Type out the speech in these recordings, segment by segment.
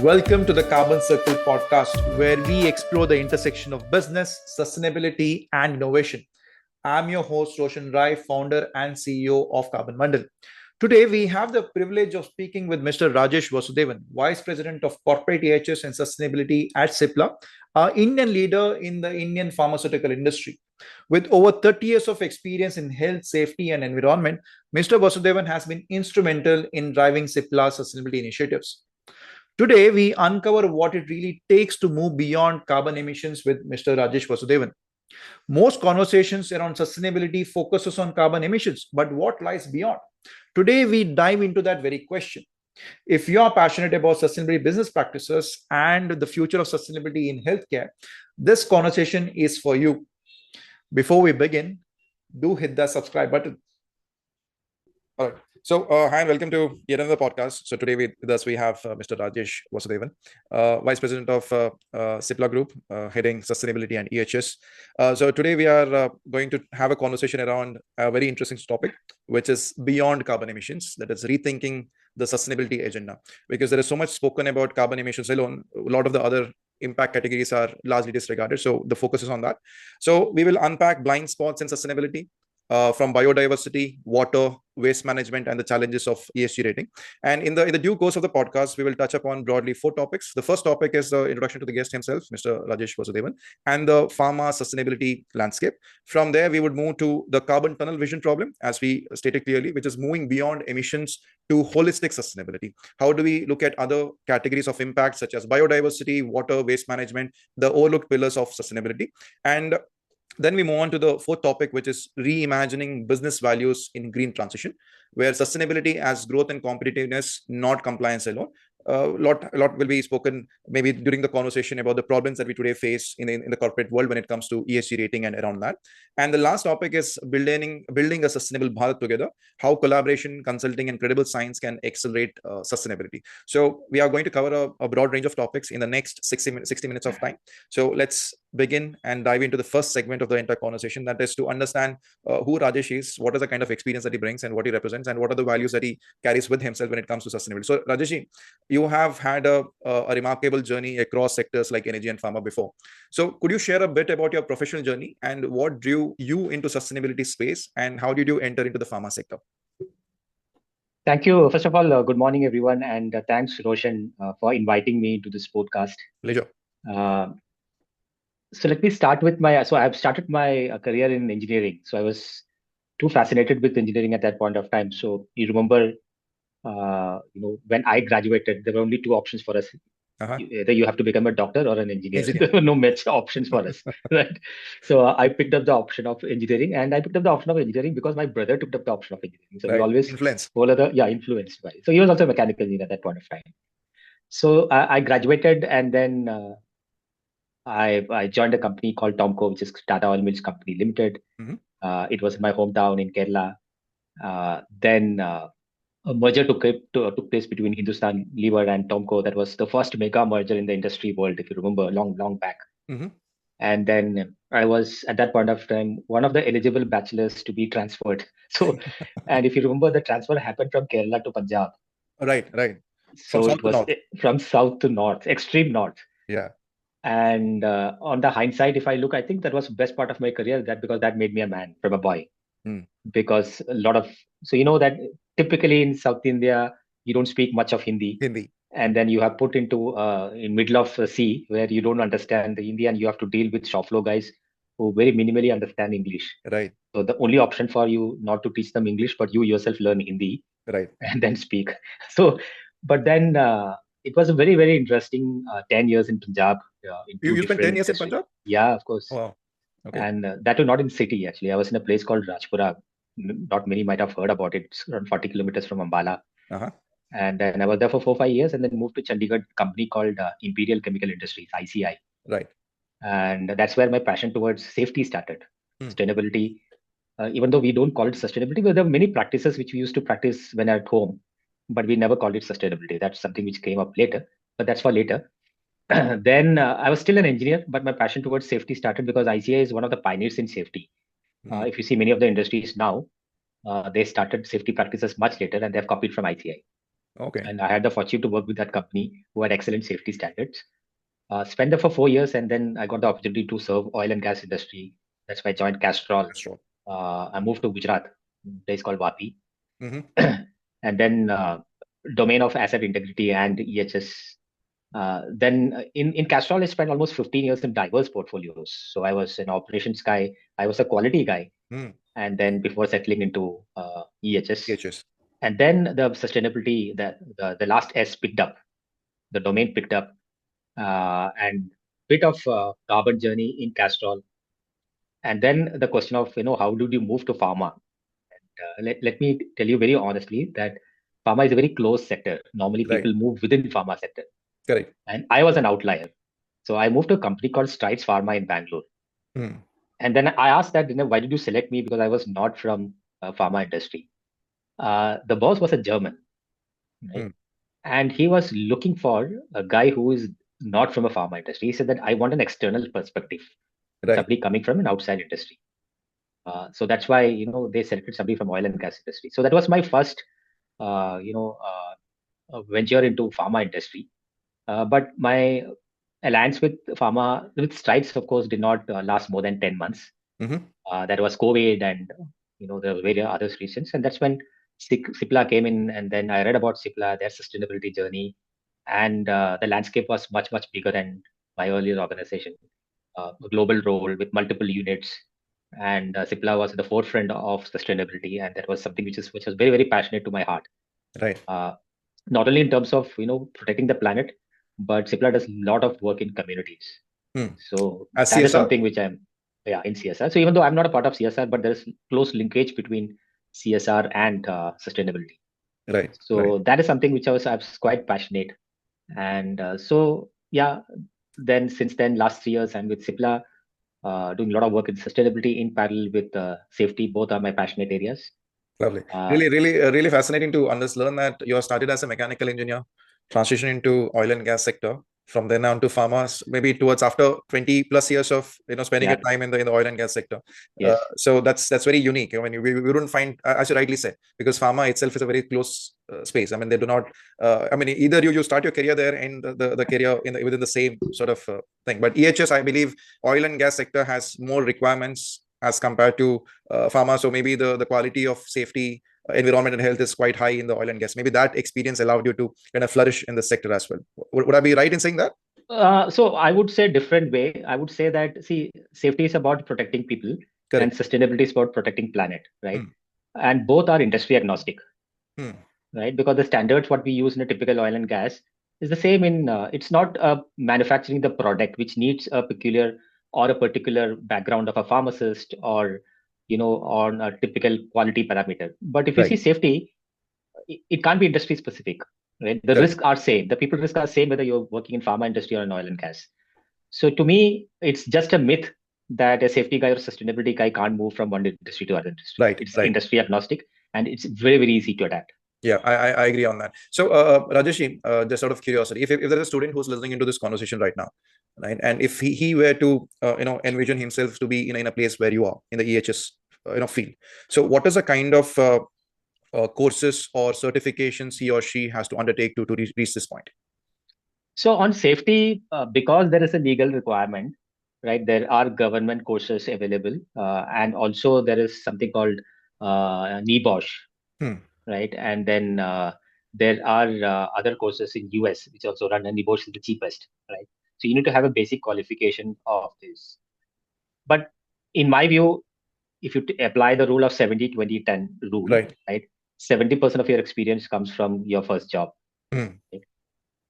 Welcome to the Carbon Circle podcast, where we explore the intersection of business, sustainability, and innovation. I'm your host, Roshan Rai, founder and CEO of Carbon Mandal. Today, we have the privilege of speaking with Mr. Rajesh Vasudevan, Vice President of Corporate EHS and Sustainability at Cipla, an Indian leader in the Indian pharmaceutical industry. With over 30 years of experience in health, safety, and environment, Mr. Vasudevan has been instrumental in driving Cipla's sustainability initiatives. Today, we uncover what it really takes to move beyond carbon emissions with Mr. Rajesh Vasudevan. Most conversations around sustainability focuses on carbon emissions, but what lies beyond? Today, we dive into that very question. If you are passionate about sustainability business practices and the future of sustainability in healthcare, this conversation is for you. Before we begin, do hit the subscribe button. All right. So, hi and welcome to yet another podcast. So today with us we have Mr. Rajesh Vasudevan, Vice President of Cipla Group, heading Sustainability and EHS. So today we are going to have a conversation around a very interesting topic, which is beyond carbon emissions, that is rethinking the sustainability agenda. Because there is so much spoken about carbon emissions alone, a lot of the other impact categories are largely disregarded. So the focus is on that. So we will unpack blind spots in sustainability, from biodiversity, water, waste management, and the challenges of ESG rating. And in the due course of the podcast, we will touch upon broadly 4 topics. The first topic is the introduction to the guest himself, Mr. Rajesh Vasudevan, and the pharma sustainability landscape. From there, we would move to the carbon tunnel vision problem, as we stated clearly, which is moving beyond emissions to holistic sustainability. How do we look at other categories of impact, such as biodiversity, water, waste management, the overlooked pillars of sustainability? And then we move on to the 4th topic, which is reimagining business values in green transition, where sustainability as growth and competitiveness, not compliance alone. A lot will be spoken maybe during the conversation about the problems that we today face in the corporate world when it comes to ESG rating and around that. And the last topic is building a sustainable Bharat together, how collaboration, consulting, and credible science can accelerate sustainability. So we are going to cover a broad range of topics in the next 60 minutes of time. So let's begin and dive into the first segment of the entire conversation, that is to understand who Rajesh is, what is the kind of experience that he brings and what he represents, and what are the values that he carries with himself when it comes to sustainability. So Rajesh, you have had a remarkable journey across sectors like energy and pharma before. So could you share a bit about your professional journey and what drew you into sustainability space, and how did you enter into the pharma sector? Thank you. First of all, good morning, everyone. And thanks, Roshan, for inviting me to this podcast. Pleasure. So let me start with I've started my career in engineering. So I was too fascinated with engineering at that point of time. So you remember, when I graduated, there were only 2 options for us. Either you have to become a doctor or an engineer. There were no much options for us, right? So I picked up the option of engineering, and I picked up the option of engineering because my brother took up the option of engineering. So we always influenced by. So he was also a mechanical engineer at that point of time. So I graduated, and then I joined a company called Tomco, which is Tata Oil Mills Company Limited. It was in my hometown in Kerala. Then a merger took place between Hindustan Lever and Tomco. That was the first mega merger in the industry world, if you remember, long back. And then I was, at that point of time, one of the eligible bachelors to be transferred. So, and if you remember, the transfer happened from Kerala to Punjab. Right. So it was from south to north, extreme north. Yeah. And on the hindsight, if I look, I think that was the best part of my career, because that made me a man from a boy. Because so you know that typically in South India, you don't speak much of Hindi. And then you have put into in middle of the sea where you don't understand the Hindi, and you have to deal with shop floor guys who very minimally understand English. Right. So the only option for you not to teach them English, but you yourself learn Hindi. Right. And then speak. So, but then it was a very, very interesting 10 years in Punjab. You spent 10 years in Punjab? Yeah, of course. Wow. Okay. And that was not in city, actually. I was in a place called Rajpura. Not many might have heard about it. It's around 40 kilometers from Ambala. And then I was there for 4-5 years, and then moved to Chandigarh, company called Imperial Chemical Industries, ICI. Right. And that's where my passion towards safety started. Sustainability. Even though we don't call it sustainability, but there are many practices which we used to practice when at home, but we never called it sustainability. That's something which came up later, but that's for later. Then I was still an engineer, but my passion towards safety started because ICI is one of the pioneers in safety. If you see many of the industries now, they started safety practices much later, and they've copied from ICI. Okay. And I had the fortune to work with that company who had excellent safety standards. Spent there for 4 years, and then I got the opportunity to serve oil and gas industry. That's why I joined Castrol. That's true. I moved to Gujarat, a place called Vapi, Mm-hmm. and then domain of asset integrity and EHS. Then in Castrol, I spent almost 15 years in diverse portfolios. So I was an operations guy, I was a quality guy, Mm. and then before settling into EHS, EHS. and then the sustainability, the last S picked up, the domain picked up, and bit of carbon journey in Castrol. And then the question of, how did you move to pharma? Let me tell you very honestly that pharma is a very closed sector. Normally, Right. people move within pharma sector, Correct. and I was an outlier. So I moved to a company called Strides Pharma in Bangalore. Mm. And then I asked that, why did you select me? Because I was not from pharma industry. The boss was a German, right? Mm. And he was looking for a guy who is not from a pharma industry. He said that I want an external perspective, Right. somebody coming from an outside industry. So that's why they selected somebody from oil and gas industry. So that was my first venture into pharma industry. But my alliance with pharma, with Strides, of course, did not last more than 10 months. Mm-hmm. That was COVID, and there were various other reasons. And that's when Cipla came in, and then I read about Cipla, their sustainability journey, and the landscape was much, much bigger than my earlier organization. A global role with multiple units, and Cipla was at the forefront of sustainability, and that was something which was very, very passionate to my heart. Right. Uh, Not only in terms of protecting the planet, but Cipla does a lot of work in communities. Mm. So As that is CSR? something which I'm, yeah, in CSR. So even though I'm not a part of CSR, but there's close linkage between CSR and sustainability. Right. Right. So that is something which I was quite passionate. And so yeah, then since then, last 3 years, I'm with Cipla, doing a lot of work in sustainability in parallel with safety. Both are my passionate areas. Lovely. Uh, Really fascinating to learn that you have started as a mechanical engineer, transition into oil and gas sector, from then on to pharma, maybe towards after 20 plus years of spending your yeah, time in the oil and gas sector. yes. So that's very unique. I mean, we wouldn't find, as you rightly said, because pharma itself is a very close space. I mean, they do not. I mean, either you start your career there and the career within the same sort of thing. But EHS, I believe, oil and gas sector has more requirements as compared to pharma. So maybe the quality of safety, environment and health is quite high in the oil and gas. Maybe that experience allowed you to kind of flourish in the sector as well. Would I be right in saying that? So I would say different way. I would say that, see, safety is about protecting people, and Correct. sustainability is about protecting planet, right? Hmm. And both are industry agnostic, Hmm. right? Because the standards what we use in a typical oil and gas is the same in. It's not manufacturing the product which needs a peculiar or a particular background of a pharmacist, or on a typical quality parameter. But if you Right. see safety, it can't be industry specific, right? The Correct. risks are same. The people risk are same whether you're working in pharma industry or in oil and gas. So to me, it's just a myth that a safety guy or sustainability guy can't move from one industry to other industry. Right. It's Right. industry agnostic, and it's very, very easy to adapt. Yeah, I agree on that. So, Rajesh, just out of curiosity, if there's a student who's listening into this conversation right now, right, and if he were to envision himself to be in a place where you are in the EHS field, so what is the kind of courses or certifications he or she has to undertake to reach this point? So on safety, because there is a legal requirement, right? There are government courses available, and also there is something called NEBOSH, Hmm. right? And then there are other courses in US which also run, and NEBOSH is the cheapest, right? So you need to have a basic qualification of this. But in my view, if you apply the rule of 70-20-10 rule, Right. right? 70% of your experience comes from your first job. Hmm. Right?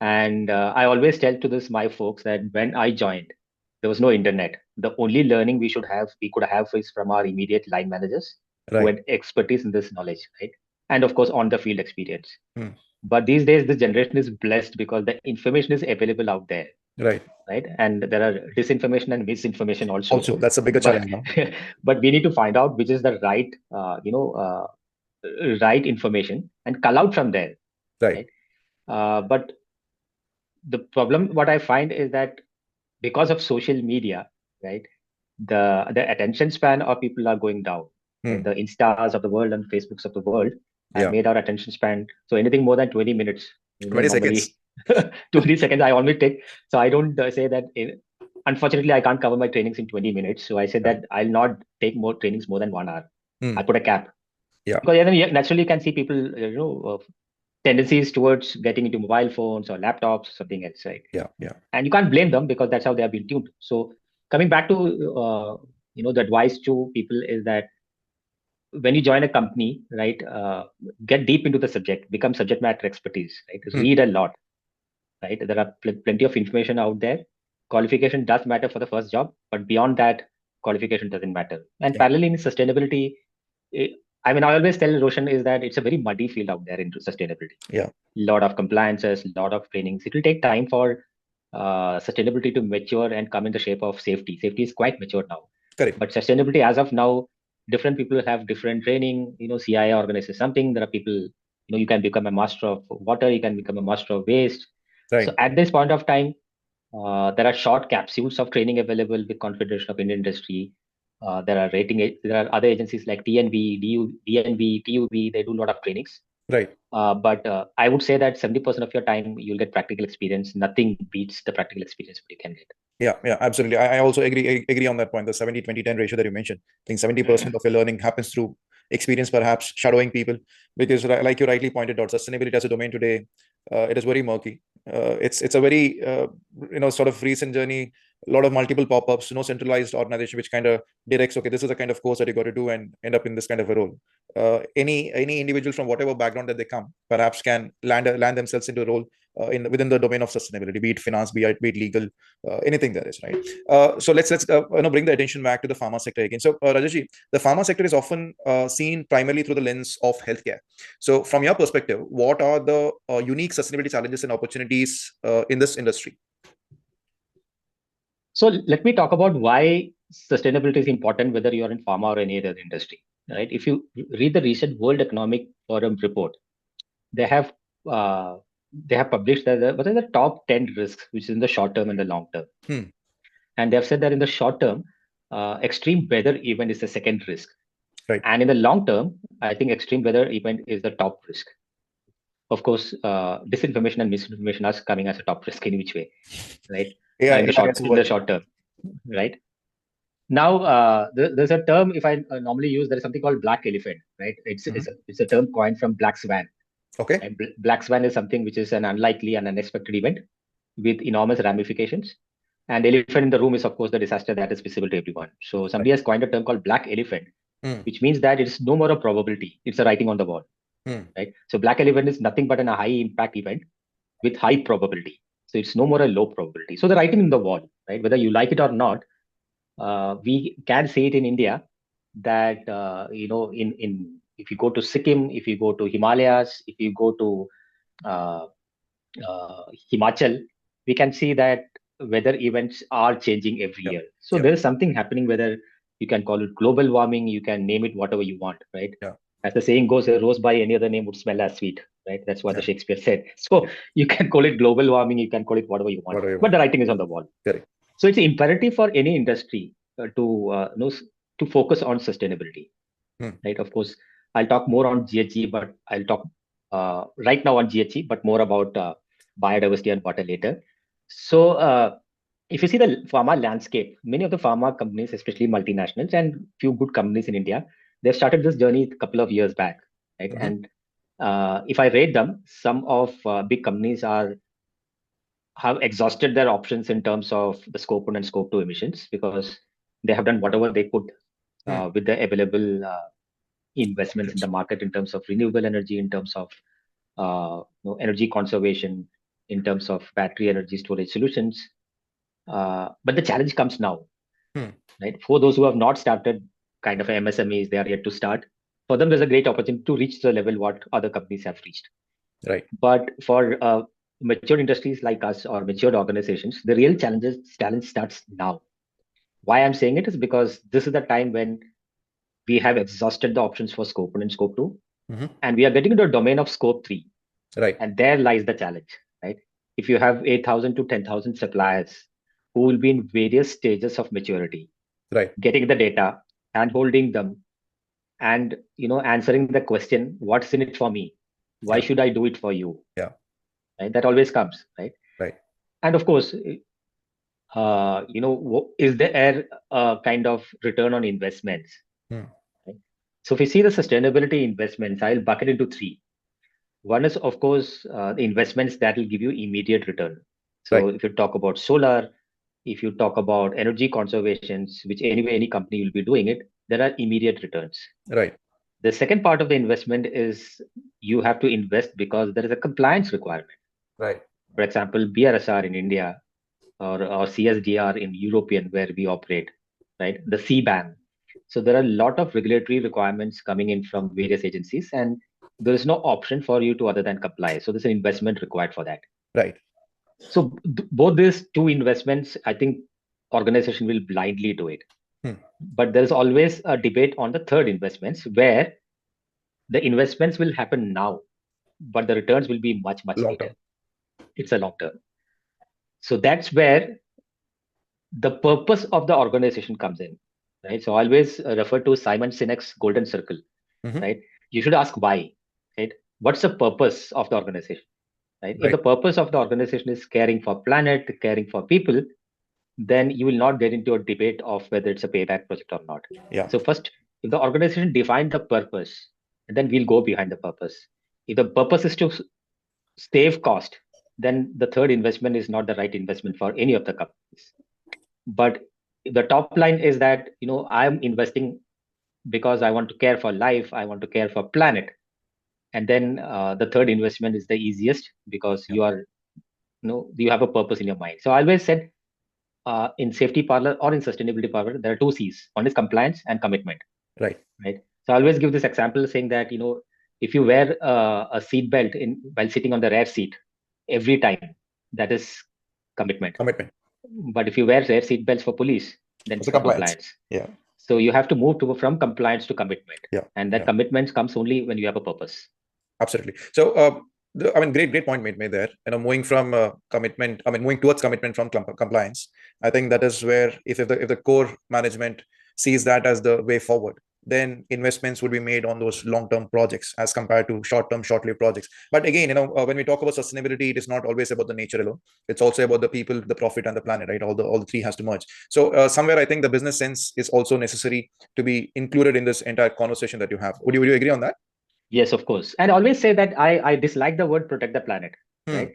And I always tell to this my folks that when I joined, there was no internet. The only learning we could have is from our immediate line managers who Right. had expertise in this knowledge, right? And of course, on the field experience. Hmm. But these days, this generation is blessed because the information is available out there, Right. right? And there are disinformation and misinformation also. Also, that's a bigger But challenge now. but we need to find out which is the right right information and cull out from there, Right. right? But the problem what I find is that because of social media, right, the attention span of people are going down, right? Hmm. The Instas of the world and Facebooks of the world, and made our attention span. So anything more than 20 minutes, 20 seconds. 20 seconds I only take. So I don't say that. Unfortunately, I can't cover my trainings in 20 minutes. So I said that I'll not take more trainings more than 1 hour. I put a cap. Because then naturally you can see people, tendencies towards getting into mobile phones or laptops or something else, right? And you can't blame them because that's how they have been tuned. So coming back to the advice to people is that when you join a company, right, get deep into the subject, become subject matter expertise, right? Read a lot, right? There are plenty of information out there. Qualification does matter for the first job, but beyond that, qualification doesn't matter. And parallelly in sustainability, I always tell Roshan is that it's a very muddy field out there into sustainability. Lot of compliances, lot of trainings. It will take time for sustainability to mature and come in the shape of safety. Safety is quite mature now. Correct. But sustainability, as of now, different people have different training. CII organizes something. There are people, you can become a master of water, you can become a master of waste. Right. So at this point of time, there are short capsules of training available with Confederation of Indian Industry. There are other agencies like TNV, DNV, TUV. They do a lot of trainings. Right. But I would say that 70% of your time you'll get practical experience. Nothing beats the practical experience you can get. Yeah, absolutely. I also agree on that point. The 70-20-10 ratio that you mentioned. I think 70% of your learning happens through experience, perhaps shadowing people, because like you rightly pointed out, sustainability as a domain today, it is very murky. It's a very sort of recent journey. A lot of multiple pop-ups, no centralized organization which kind of directs, okay, this is the kind of course that you got to do and end up in this kind of a role. Any individual from whatever background that they come, perhaps can land themselves into a role within the domain of sustainability, be it finance, be it legal, anything there is, right? So let's bring the attention back to the pharma sector again. So Rajesh, the pharma sector is often seen primarily through the lens of healthcare. So from your perspective, what are the unique sustainability challenges and opportunities in this industry? So let me talk about why sustainability is important, whether you're in pharma or any other industry, right? If you read the recent World Economic Forum report, they have published that what are the top 10 risks, which is in the short term and the long term. And they have said that in the short term, extreme weather event is the second risk. Right. And in the long term, I think extreme weather event is the top risk. Of course, disinformation and misinformation are coming as a top risk in which way, right? In the short term, right? Now, there's a term, if I normally use, there is something called black elephant, right? It's a term coined from black swan. Okay. And black swan is something which is an unlikely and unexpected event with enormous ramifications. And elephant in the room is, of course, the disaster that is visible to everyone. So somebody has coined a term called black elephant, which means that it's no more a probability. It's a writing on the wall, right? So black elephant is nothing but a high impact event with high probability. So it's no more a low probability. So the writing in the wall, right? Whether you like it or not, we can say it in India that, if you go to Sikkim, if you go to Himalayas, if you go to Himachal, we can see that weather events are changing every year. So there is something happening, whether you can call it global warming, you can name it whatever you want, right? As the saying goes, a rose by any other name would smell as sweet, right? That's what the Shakespeare said. So you can call it global warming, you can call it whatever you want, but the writing is on the wall. Correct. So it's imperative for any industry to focus on sustainability, right? Of course, I'll talk more on GHG, but I'll talk right now on GHG, but more about biodiversity and water later. So if you see the pharma landscape, many of the pharma companies, especially multinationals and few good companies in India, they've started this journey a couple of years back, right? And if I rate them, some of big companies have exhausted their options in terms of the scope 1 and scope 2 emissions, because they have done whatever they could with the available investments in the market in terms of renewable energy, in terms of energy conservation, in terms of battery energy storage solutions. But the challenge comes now, right? For those who have not started, kind of MSMEs, they are yet to start. For them, there's a great opportunity to reach the level what other companies have reached. Right. But for mature industries like us or matured organizations, the real challenge starts now. Why I'm saying it is because this is the time when we have exhausted the options for scope 1 and scope 2, and we are getting into a domain of scope 3. Right. And there lies the challenge, right? If you have 8,000 to 10,000 suppliers who will be in various stages of maturity, right, getting the data and holding them and answering the question, what's in it for me? Why Yeah. should I do it for you? Yeah. Right? That always comes, right? Right. And of course, is there a kind of return on investments? Hmm. Right? So if we see the sustainability investments, I'll bucket into three. One is, of course, the investments that will give you immediate return. So Right. if you talk about solar, if you talk about energy conservations, which anyway any company will be doing it, there are immediate returns. Right. The second part of the investment is you have to invest because there is a compliance requirement. Right. For example, BRSR in India or CSDR in European where we operate, right? The CBAM. So there are a lot of regulatory requirements coming in from various agencies, and there is no option for you to other than comply. So there's an investment required for that. Right. So both these two investments, I think organization will blindly do it. Hmm. But there's always a debate on the third investments where the investments will happen now, but the returns will be much, much Long later. term. It's a long term. So that's where the purpose of the organization comes in, right? So I always refer to Simon Sinek's golden circle, Mm-hmm. right? You should ask why, right? What's the purpose of the organization, right? If Right. the purpose of the organization is caring for planet, caring for people, then you will not get into a debate of whether it's a payback project or not. Yeah. So first, if the organization defines the purpose, then we'll go behind the purpose. If the purpose is to save cost, then the third investment is not the right investment for any of the companies. But the top line is that I'm investing because I want to care for life, I want to care for planet, and then the third investment is the easiest because Yeah. you have a purpose in your mind. So I always said in safety parlor or in sustainability parlor there are two C's. One is compliance and commitment, Right. right? So I always give this example saying that if you wear a seat belt in while sitting on the rear seat every time, that is commitment. Commitment. But if you wear rear seat belts for police, then It's it's a for compliance. compliance. Yeah. So you have to move from compliance to commitment, Yeah. and that Yeah. commitment comes only when you have a purpose. Absolutely. So, I mean, great point made there. Moving from commitment, I mean, moving towards commitment from compliance. I think that is where, if the core management sees that as the way forward, then investments would be made on those long-term projects as compared to short-term, short-lived projects. But again, when we talk about sustainability, it is not always about the nature alone. It's also about the people, the profit, and the planet, right? All the three has to merge. So, somewhere I think the business sense is also necessary to be included in this entire conversation that you have. Would you agree on that? Yes, of course. And I always say that I dislike the word protect the planet, Hmm. right?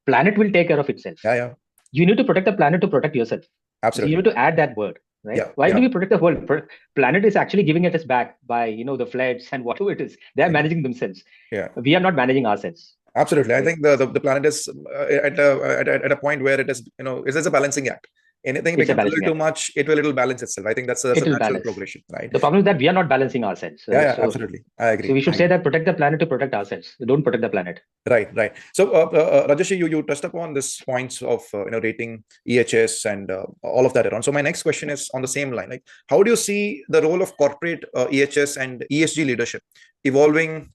Planet will take care of itself. Yeah. Yeah. You need to protect the planet to protect yourself. So you Absolutely. need to add that word, right? Yeah. Why do Yeah. we protect the world? Planet is actually giving it us back by the floods and whatever it is. They are Yeah. managing themselves. Yeah. We are not managing ourselves, Absolutely. I right? think the planet is at a point where it is, it's a balancing act. Anything It's a becomes a balancing little too act. much, it'll balance itself. I think that's a It will natural balance. progression, right? The problem is that we are not balancing ourselves. Yeah. So, Yeah. so, Absolutely. I so agree. we should say that protect the planet to protect ourselves. Don't protect the planet. Right. Right. So, Rajesh, you touched upon this points of rating EHS and all of that around. So, my next question is on the same line. Like, how do you see the role of corporate EHS and ESG leadership evolving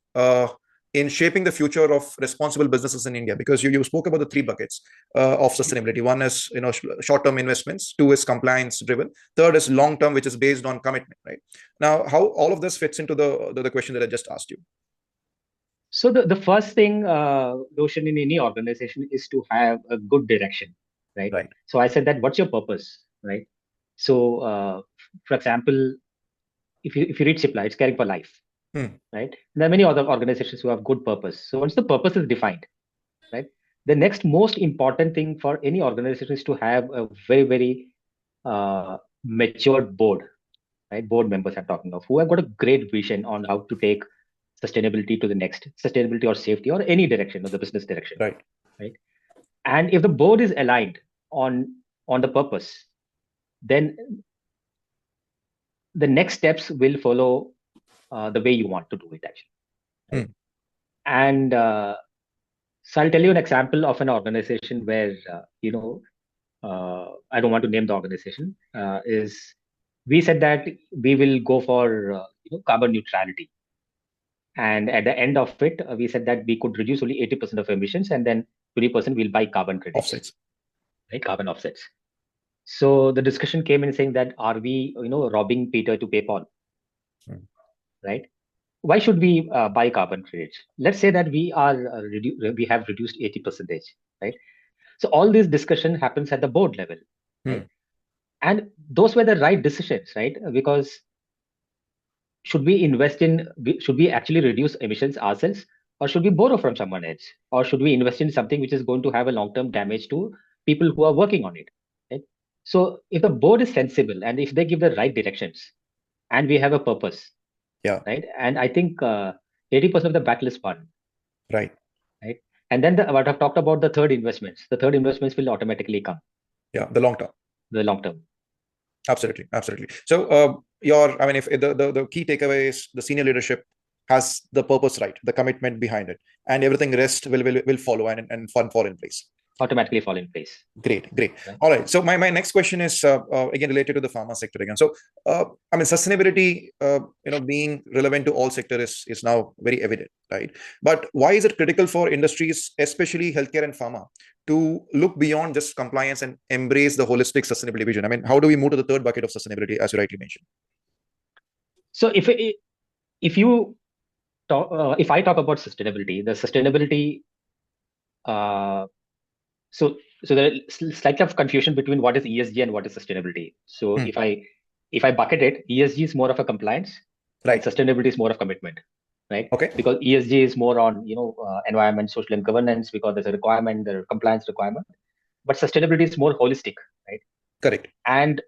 in shaping the future of responsible businesses in India? Because you spoke about the three buckets of sustainability. One is short-term investments. Two is compliance-driven. Third is long-term, which is based on commitment. Right. Now, how all of this fits into the question that I just asked you? So the first thing, Roshan, in any organization is to have a good direction, right? Right. So I said that what's your purpose, right? So for example, if you read Cipla, it's caring for life, Hmm. right? There are many other organizations who have good purpose. So once the purpose is defined, right, the next most important thing for any organization is to have a very, very matured board, right? Board members I'm talking of who have got a great vision on how to take sustainability to the next sustainability or safety or any direction of the business direction, Right. right? And if the board is aligned on the purpose, then the next steps will follow the way you want to do it actually, right? Hmm. And so I'll tell you an example of an organization where I don't want to name the organization. Is we said that we will go for carbon neutrality, and at the end of it, we said that we could reduce only 80% of emissions, and then 20% will buy carbon credits, Offsets. right? Carbon offsets. So the discussion came in saying that are we robbing Peter to pay Paul, Hmm. right? Why should we buy carbon credits? Let's say that we have reduced 80%, right? So all this discussion happens at the board level, right? And those were the right decisions, right? Because should we actually reduce emissions ourselves, or should we borrow from someone else, or should we invest in something which is going to have a long-term damage to people who are working on it, right? So if the board is sensible and if they give the right directions and we have a purpose, Yeah. right? And I think 80% of the battle is won, Right. right? And then what I've talked about, the third investments will automatically come. Yeah. The long term. The long term. Absolutely. Absolutely. So I mean, if the key takeaway is the senior leadership has the purpose right, the commitment behind it, and everything rest will follow and fall in place. Automatically fall in place. Great. Right. All right. So my next question is again related to the pharma sector again. So I mean, sustainability, being relevant to all sectors is now very evident, right? But why is it critical for industries, especially healthcare and pharma, to look beyond just compliance and embrace the holistic sustainability vision? I mean, how do we move to the third bucket of sustainability, as you rightly mentioned? So if you talk, if I talk about sustainability, the sustainability. So there is slight of confusion between what is ESG and what is sustainability. So if I bucket it, ESG is more of a compliance, right? Sustainability is more of commitment, right? Okay. Because ESG is more on environment, social, and governance, because there's a requirement, there's a compliance requirement. But sustainability is more holistic, right? Correct. And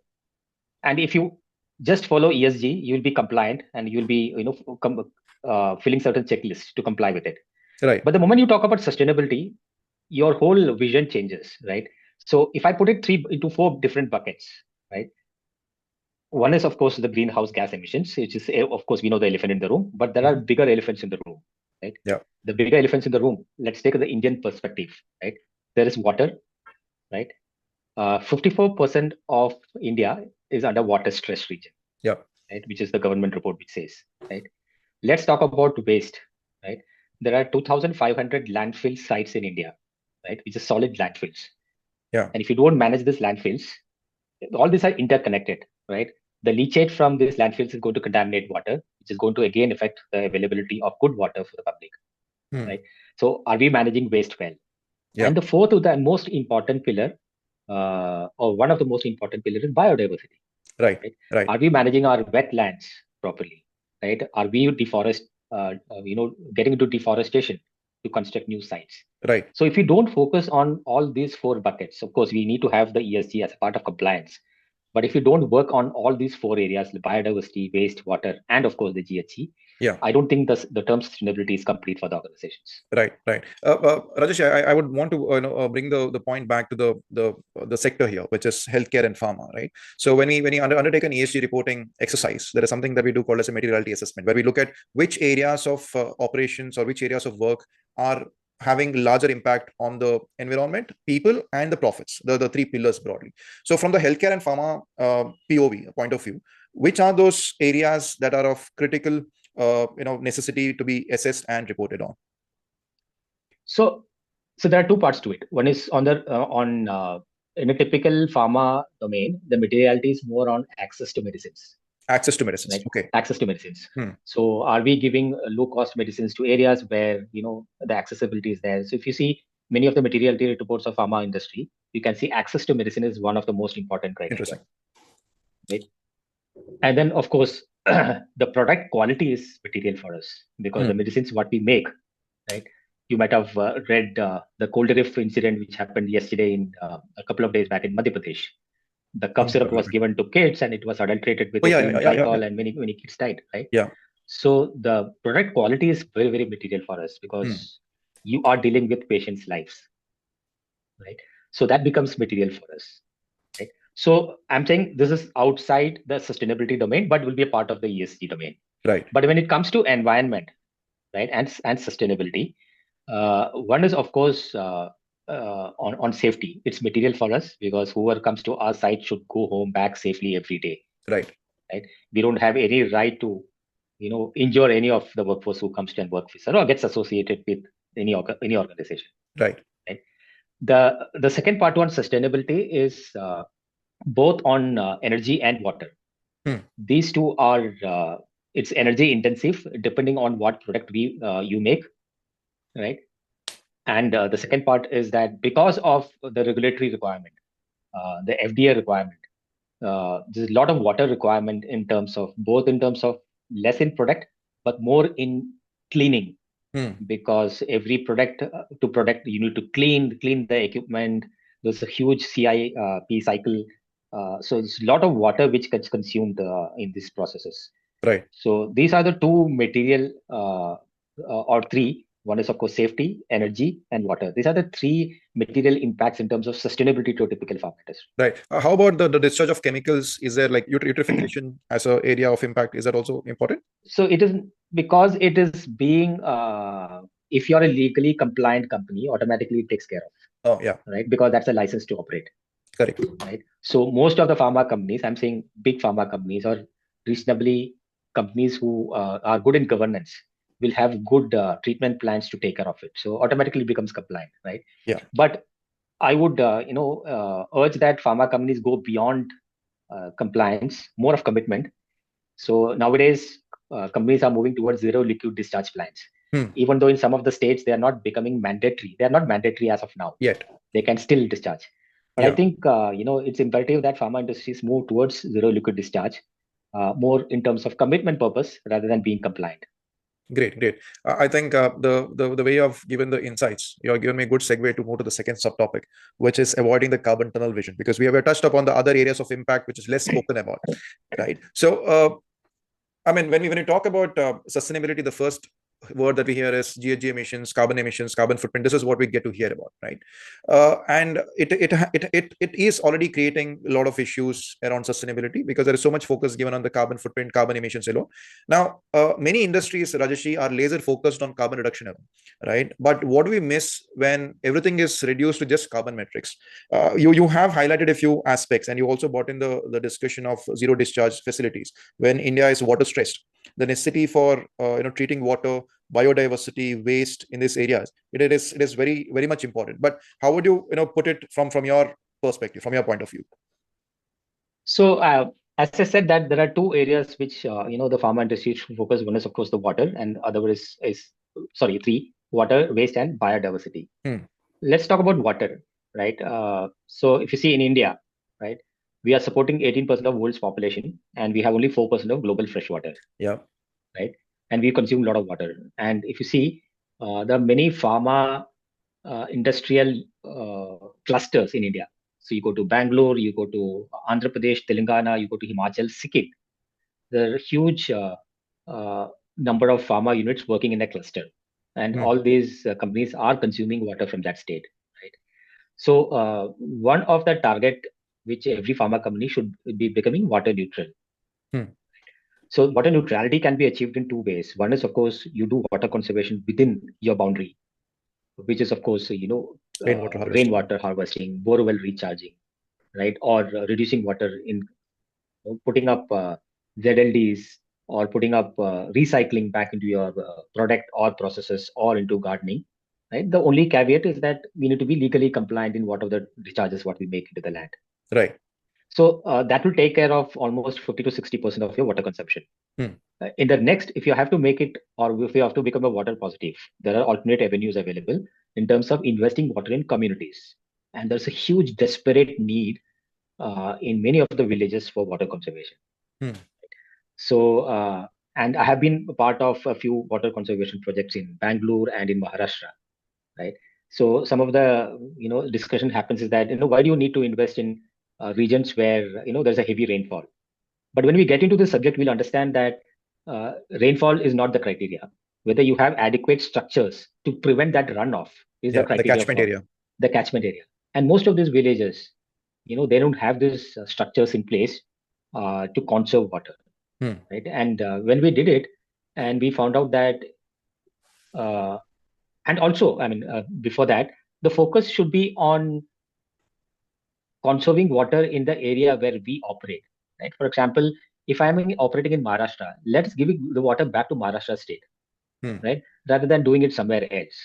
if you just follow ESG, you'll be compliant and you'll be filling certain checklists to comply with it. Right. But the moment you talk about sustainability, your whole vision changes, right? So if I put it into four different buckets, right? One is, of course, the greenhouse gas emissions, which is, of course, we know the elephant in the room, but there are bigger elephants in the room, right? Yeah. The bigger elephants in the room, let's take the Indian perspective, right? There is water, right? 54% of India is under water stress region, yeah, right? Which is the government report which says, right? Let's talk about waste, right? There are 2,500 landfill sites in India, right? Which is solid landfills. Yeah. And if you don't manage these landfills, all these are interconnected, right? The leachate from these landfills is going to contaminate water, which is going to again affect the availability of good water for the public, right? So are we managing waste well? Yeah. And the fourth, the most important pillar, or one of the most important pillars, is biodiversity. Right. Are we managing our wetlands properly? Right? Are we getting into deforestation to construct new sites? Right. So if we don't focus on all these four buckets, of course, we need to have the ESG as a part of compliance. But if you don't work on all these four areas, the biodiversity, waste, water, and of course the GHG, yeah, I don't think the term sustainability is complete for the organizations. Right. Rajesh, I would want to bring the point back to the sector here, which is healthcare and pharma, right? So when we undertake an ESG reporting exercise, there is something that we do called as a materiality assessment, where we look at which areas of operations or which areas of work are having larger impact on the environment, people, and the profits, the three pillars broadly. So from the healthcare and pharma POV point of view, which are those areas that are of critical necessity to be assessed and reported on? So there are two parts to it. One is in a typical pharma domain, the materiality is more on access to medicines. Access to medicines. Right? Okay. Access to medicines. So are we giving low cost medicines to areas where the accessibility is there? So if you see many of the materiality reports of pharma industry, you can see access to medicine is one of the most important criteria. Interesting. Right? And then of course the product quality is material for us, because the medicines what we make, right? You might have read the cold reef incident which happened yesterday in a couple of days back in Madhya Pradesh. The cough syrup was given to kids and it was adulterated with glycol, and many kids died, right? Yeah. So the product quality is very, very material for us, because you are dealing with patients' lives, right? So that becomes material for us, right? So I'm saying this is outside the sustainability domain, but will be a part of the ESG domain. Right. But when it comes to environment, right, and sustainability, one is of course on safety. It's material for us, because whoever comes to our site should go home back safely every day. Right. We don't have any right to injure any of the workforce who comes to and work with us or gets associated with any organization. Right. The second part on sustainability is both on energy and water. These two are it's energy intensive depending on what product you make, right? And the second part is that because of the regulatory requirement, the FDA requirement, there's a lot of water requirement in terms of less in product, but more in cleaning. Because every product to product you need to clean the equipment. There's a huge CIP cycle. So there's a lot of water which gets consumed in these processes. Right. So these are the two material or three. One is, of course, safety, energy, and water. These are the three material impacts in terms of sustainability to a typical farm industry. Right. How about the discharge of chemicals? Is there like eutrophication as an area of impact? Is that also important? So it is because it is being, if you're a legally compliant company, automatically it takes care of. Oh, yeah. Right. Because that's a license to operate. Correct. Right. So most of the pharma companies, I'm saying big pharma companies or reasonably companies who are good in governance, will have good treatment plans to take care of it. So automatically becomes compliant, right? Yeah. But I would, urge that pharma companies go beyond compliance, more of commitment. So nowadays, companies are moving towards zero liquid discharge plans. Even though in some of the states they are not becoming mandatory. They are not mandatory as of now. Yet. They can still discharge. But I think it's imperative that pharma industries move towards zero liquid discharge, more in terms of commitment purpose rather than being compliant. Great. I think the way you've given the insights, you've given me a good segue to move to the second subtopic, which is avoiding the carbon tunnel vision, because we have touched upon the other areas of impact which is less spoken about, right? So, I mean, when we talk about sustainability, the first word that we hear is GHG emissions, carbon footprint. This is what we get to hear about, right? And it is already creating a lot of issues around sustainability because there is so much focus given on the carbon footprint, carbon emissions alone. Now, many industries, Rajesh, are laser focused on carbon reduction alone, right? But what do we miss when everything is reduced to just carbon metrics? You have highlighted a few aspects, and you also brought in the discussion of zero discharge facilities when India is water stressed. The necessity for treating water, biodiversity, waste in these areas, it is very, very much important. But how would you put it from your perspective, from your point of view? So as I said, that there are two areas which the pharma industry should focus. One is, of course, the water, and other is three: water, waste, and biodiversity. Let's talk about water, right? So if you see in India, right, we are supporting 18% of world's population, and we have only 4% of global fresh water. Yeah. Right. And we consume a lot of water. And if you see, there are many pharma industrial clusters in India. So you go to Bangalore, you go to Andhra Pradesh, Telangana, you go to Himachal, Sikkim. There are a huge number of pharma units working in a cluster. And all these companies are consuming water from that state. Right. So one of the target which every pharma company should be becoming water neutral. So water neutrality can be achieved in two ways. One is, of course, you do water conservation within your boundary, which is, of course, rainwater harvesting, borewell recharging, right? Or reducing water in putting up ZLDs or putting up recycling back into your product or processes or into gardening, right? The only caveat is that we need to be legally compliant in what of the recharges what we make into the land. Right. So that will take care of almost 50 to 60% of your water consumption. In the next, if you have to make it, or if you have to become a water positive, there are alternate avenues available in terms of investing water in communities. And there's a huge desperate need in many of the villages for water conservation. So, and I have been a part of a few water conservation projects in Bangalore and in Maharashtra, right? So some of the discussion happens is that why do you need to invest in regions where there's a heavy rainfall? But when we get into the subject, we'll understand that rainfall is not the criteria. Whether you have adequate structures to prevent that runoff is the criteria. The catchment area. The catchment area. And most of these villages, they don't have these structures in place to conserve water. Right. And when we did it, and we found out that, and also, before that, the focus should be on conserving water in the area where we operate. Right. For example, if I'm operating in Maharashtra, let's give the water back to Maharashtra state, right? Rather than doing it somewhere else.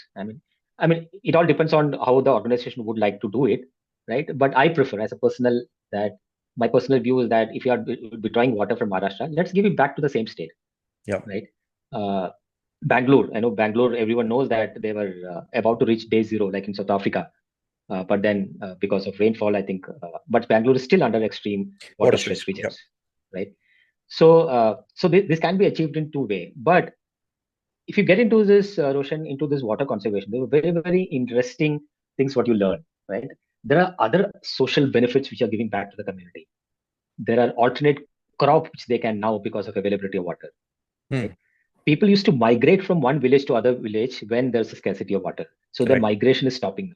I mean, it all depends on how the organization would like to do it, right? But I prefer, as a my personal view is that if you are withdrawing water from Maharashtra, let's give it back to the same state. Yeah. right? Uh, Bangalore, I know Bangalore, everyone knows that they were about to reach day zero, like in South Africa. But then because of rainfall, I think, but Bangalore is still under extreme Water water stress. stress Yeah. regions, right? So this can be achieved in two ways. But if you get into this, Roshan, into this water conservation, there were very, very interesting things what you learn, right? There are other social benefits which are giving back to the community. There are alternate crop which they can now because of availability of water, right? Hmm. People used to migrate from one village to other village when there's a scarcity of water. So the Right. migration is stopping now.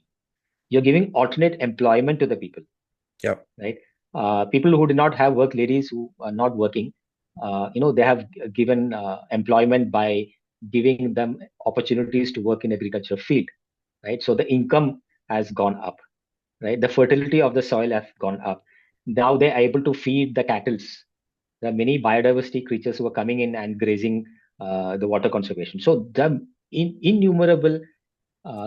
You're giving alternate employment to the people, Yeah. right? People who did not have work, ladies who are not working, they have given employment by giving them opportunities to work in agriculture field, right? So the income has gone up, right? The fertility of the soil has gone up. Now they're able to feed the cattle. There are many biodiversity creatures who are coming in and grazing the water conservation. So the innumerable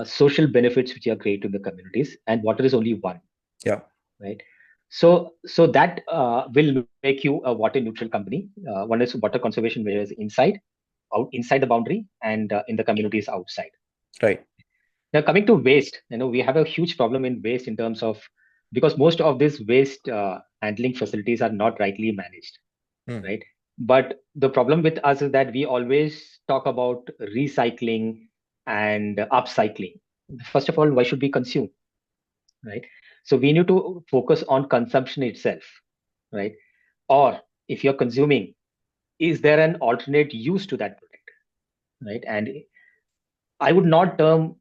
social benefits which are created in the communities, and water is only one, Yeah. right? So that will make you a water neutral company. One is water conservation, whereas inside the boundary, and in the communities outside. Right. Now coming to waste, we have a huge problem in waste in terms of, because most of these waste handling facilities are not rightly managed, Hmm. right? But the problem with us is that we always talk about recycling and upcycling. First of all, why should we consume, right? So we need to focus on consumption itself, right? Or if you're consuming, is there an alternate use to that product, right? And I would not term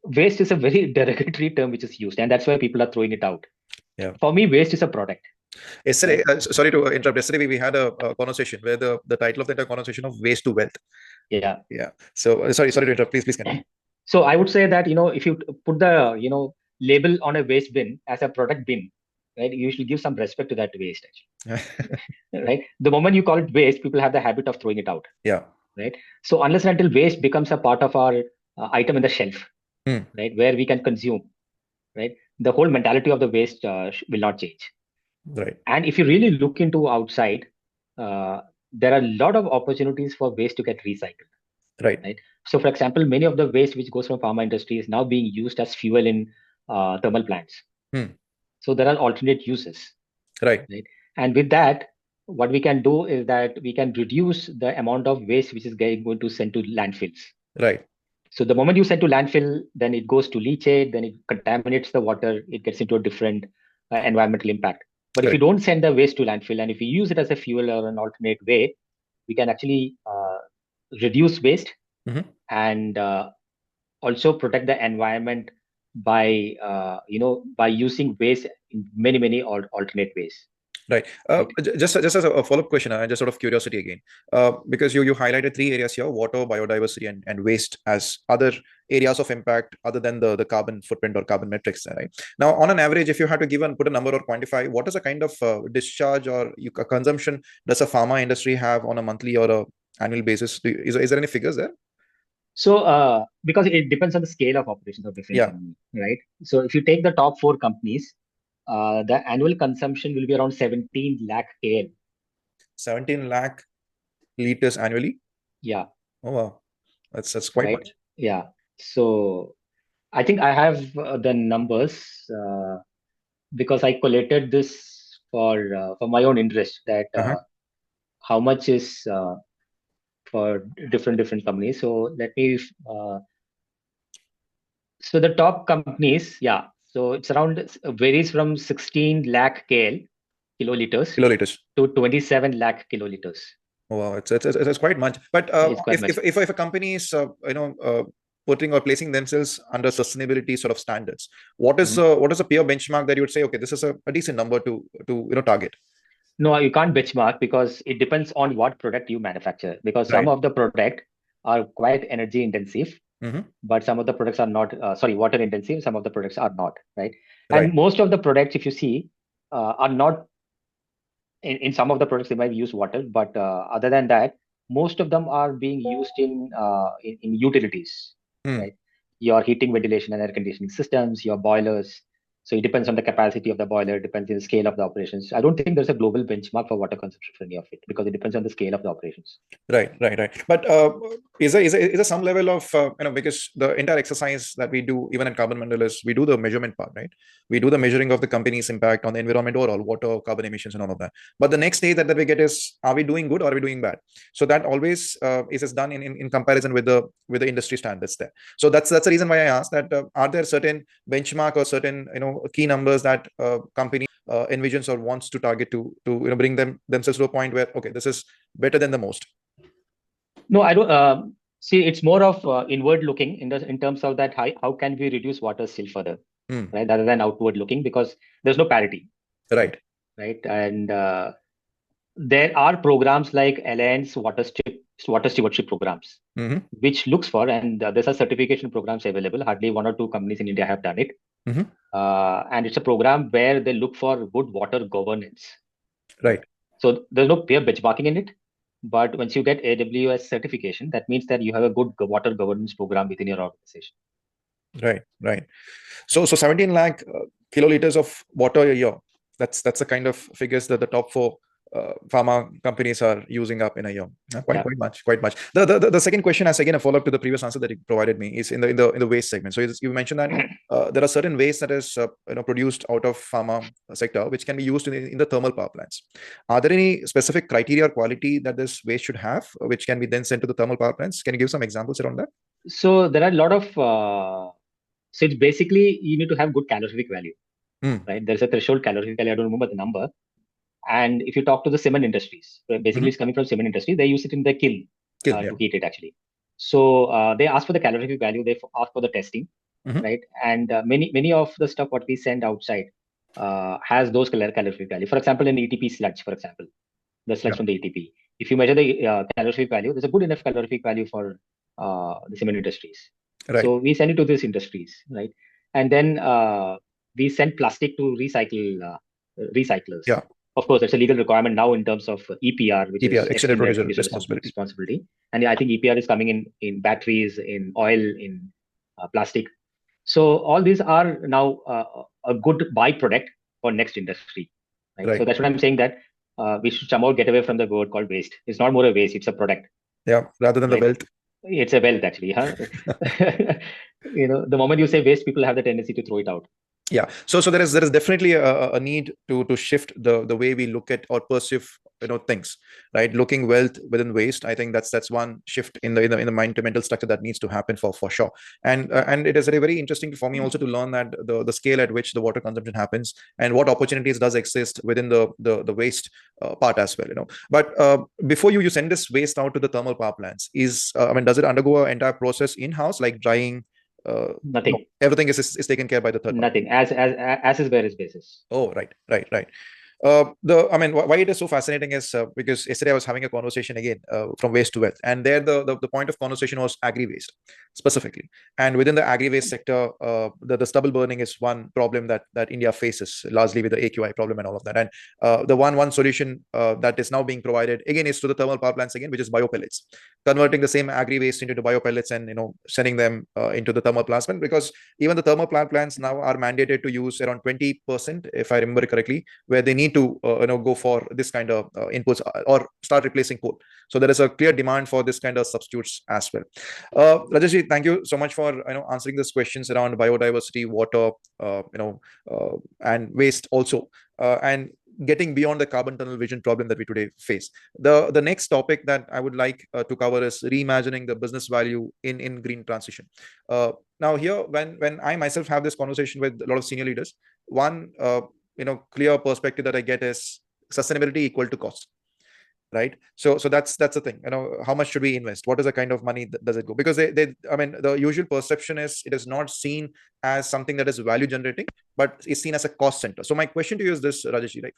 waste is a very derogatory term which is used, and that's why people are throwing it out. Yeah. For me, waste is a product, Yesterday, right? sorry to interrupt. Yesterday, we had a conversation where the title of the entire conversation of waste to wealth. Yeah. Yeah. So sorry to interrupt. Please continue. So I would say that, if you put the, label on a waste bin as a product bin, right, you should give some respect to that waste, actually, right? The moment you call it waste, people have the habit of throwing it out, Yeah. right? So unless and until waste becomes a part of our item in the shelf, Hmm. right, where we can consume, right, the whole mentality of the waste will not change. Right. And if you really look into outside, uh, there are a lot of opportunities for waste to get recycled, Right. right? So, for example, many of the waste which goes from pharma industry is now being used as fuel in thermal plants. Hmm. So there are alternate uses, Right. right? And with that, what we can do is that we can reduce the amount of waste which is going to send to landfills. Right. So the moment you send to landfill, then it goes to leachate, then it contaminates the water, it gets into a different environmental impact. But if you Correct. don't send the waste to landfill and if you use it as a fuel or an alternate way, we can actually reduce waste Hmm. and also protect the environment by using waste in many alternate ways, Right. right? Just as a follow-up question, just sort of curiosity again, because you highlighted three areas here: water, biodiversity, and waste as other areas of impact other than the carbon footprint or carbon metrics. Right. Now, on an average, if you had to give and put a number or quantify, what is the kind of discharge or consumption does a pharma industry have on a monthly or a annual basis? Is there any figures there? So because it depends on the scale of operations of different Yeah. companies, right? So if you take the top four companies, the annual consumption will be around 17 lakh KL. 17 lakh liters annually. Yeah, Oh wow, that's quite right. much. Yeah. So I think I have the numbers because I collated this for my own interest, that Uh-huh. how much is for different companies. So let me so the top companies, yeah. So it's around varies from 16 lakh KL kiloliters Kiloliters. to 27 lakh kiloliters. Oh, wow, it's quite much. But It's quite much. if a company is putting or placing themselves under sustainability sort of standards, Mhm. what is a peer benchmark that you would say, okay, this is a decent number to target? No, you can't benchmark because it depends on what product you manufacture. Because some Right. of the product are quite energy intensive, Hmm. but some of the products are not. Sorry, water intensive. Some of the products are not. Right, Right. and most of the products, if you see, are not. In some of the products, they might use water, but other than that, most of them are being used in utilities. Hmm. Right, your heating, ventilation, and air conditioning systems, your boilers. So it depends on the capacity of the boiler, depends on the scale of the operations. I don't think there's a global benchmark for water consumption for any of it because it depends on the scale of the operations. Right. But is there some level of because the entire exercise that we do even in Carbon Mandal is we do the measurement part, right? We do the measuring of the company's impact on the environment overall, water, carbon emissions, and all of that. But the next stage that we get is, are we doing good or are we doing bad? So that always is done in comparison with the industry standards there. So that's the reason why I asked that are there certain benchmark or certain key numbers that company envisions or wants to target to bring themselves to a point where okay, this is better than the most. No, I don't see. It's more of inward looking in terms of that. How can we reduce water still further, right? Rather than outward looking, because there's no parity. Right. And there are programs like Alliance water stewardship programs, which looks for, and there's a certification programs available. Hardly 1 or 2 companies in India have done it. And it's a program where they look for good water governance. Right. So there's no peer benchmarking in it. But once you get AWS certification, that means that you have a good water governance program within your organization. Right. So 17 lakh kiloliters of water a year. That's the kind of figures that the top 4 pharma companies are using up in a year. Quite much. The second question, as again a follow up to the previous answer that you provided me, is in the waste segment. So you mentioned that there are certain waste that is produced out of pharma sector which can be used in the thermal power plants. Are there any specific criteria or quality that this waste should have, which can be then sent to the thermal power plants? Can you give some examples around that? So there are a lot of so it's basically you need to have good calorific value, right? There's a threshold calorific value. I don't remember the number. And if you talk to the cement industries, basically it's coming from cement industry. They use it in the kiln to heat it actually. So they ask for the calorific value. They ask for the testing, right? And many of the stuff what we send outside has those calorific value. For example, in ETP sludge, for example, the sludge from the ETP. If you measure the calorific value, there's a good enough calorific value for the cement industries. Right. So we send it to these industries, right? And then we send plastic to recyclers. Yeah. Of course, that's a legal requirement now in terms of EPR, which is extended producer responsibility. And I think EPR is coming in batteries, in oil, in plastic. So all these are now a good byproduct for next industry. Right? So that's what I'm saying, that we should somehow get away from the word called waste. It's not more a waste; it's a product. Yeah, rather than the wealth. It's a wealth actually, huh? The moment you say waste, people have the tendency to throw it out. Yeah. So there is definitely a need to shift the way we look at or perceive things, right? Looking wealth within waste. I think that's one shift in the mind to mental structure that needs to happen for sure. And it is very interesting for me also to learn that the scale at which the water consumption happens and what opportunities does exist within the waste part as well. But before you send this waste out to the thermal power plants, does it undergo an entire process in house like drying? Nothing. No, everything is taken care by the third party. Nothing. As is where is basis. Oh, right. Why it is so fascinating is because yesterday I was having a conversation again from waste to wealth, and there the point of conversation was agri waste specifically, and within the agri waste sector, the stubble burning is one problem that India faces largely with the AQI problem and all of that, and the one solution that is now being provided again is to the thermal power plants again, which is biopellets, converting the same agri waste into the biopellets and sending them into the thermal plant, because even the thermal power plants now are mandated to use around 20%, if I remember correctly, where they need to go for this kind of inputs or start replacing coal. So there is a clear demand for this kind of substitutes as well. Rajesh, thank you so much for answering these questions around biodiversity, water, and waste also, and getting beyond the carbon tunnel vision problem that we today face. The next topic that I would like to cover is reimagining the business value in green transition. Now here, when I myself have this conversation with a lot of senior leaders, one clear perspective that I get is sustainability equal to cost, right? So that's the thing. How much should we invest? What is the kind of money does it go? Because the usual perception is it is not seen as something that is value generating, but is seen as a cost center. So my question to you is this, Rajesh, right?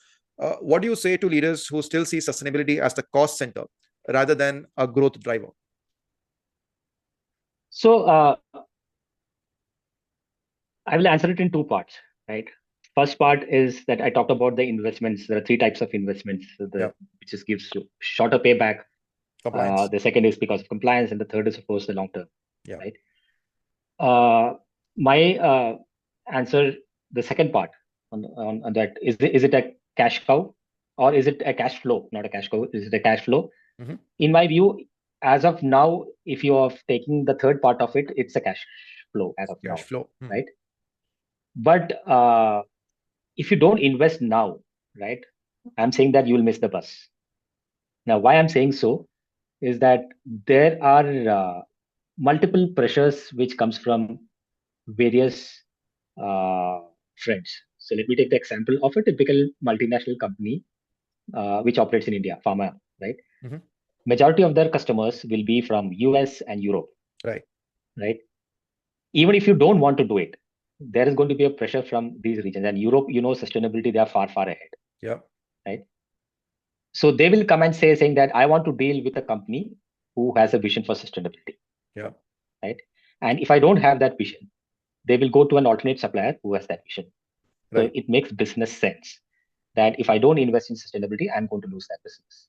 What do you say to leaders who still see sustainability as the cost center rather than a growth driver? So I will answer it in 2 parts, right? First part is that I talked about the investments. There are 3 types of investments, which just gives you shorter payback. The second is because of compliance, and the third is, of course, the long term. Right. My answer the second part on that, is it a cash cow or is it a cash flow? Not a cash cow. Is it a cash flow? Mm-hmm. In my view, as of now, if you are taking the third part of it, it's a cash flow as of Cash now, flow. right? But if you don't invest now, right, I'm saying that you will miss the bus. Now, why I'm saying so is that there are multiple pressures which comes from various uh, fronts. So let me take the example of a typical multinational company which operates in India, Pharma, right? Mm-hmm. Majority of their customers will be from US and Europe, Right. right? Even if you don't want to do it, there is going to be a pressure from these regions. And Europe, sustainability, they are far, far ahead, Yeah. right? So they will come and saying that I want to deal with a company who has a vision for sustainability, Yeah. right? And if I don't have that vision, they will go to an alternate supplier who has that vision. So Right. it makes business sense that if I don't invest in sustainability, I'm going to lose that business,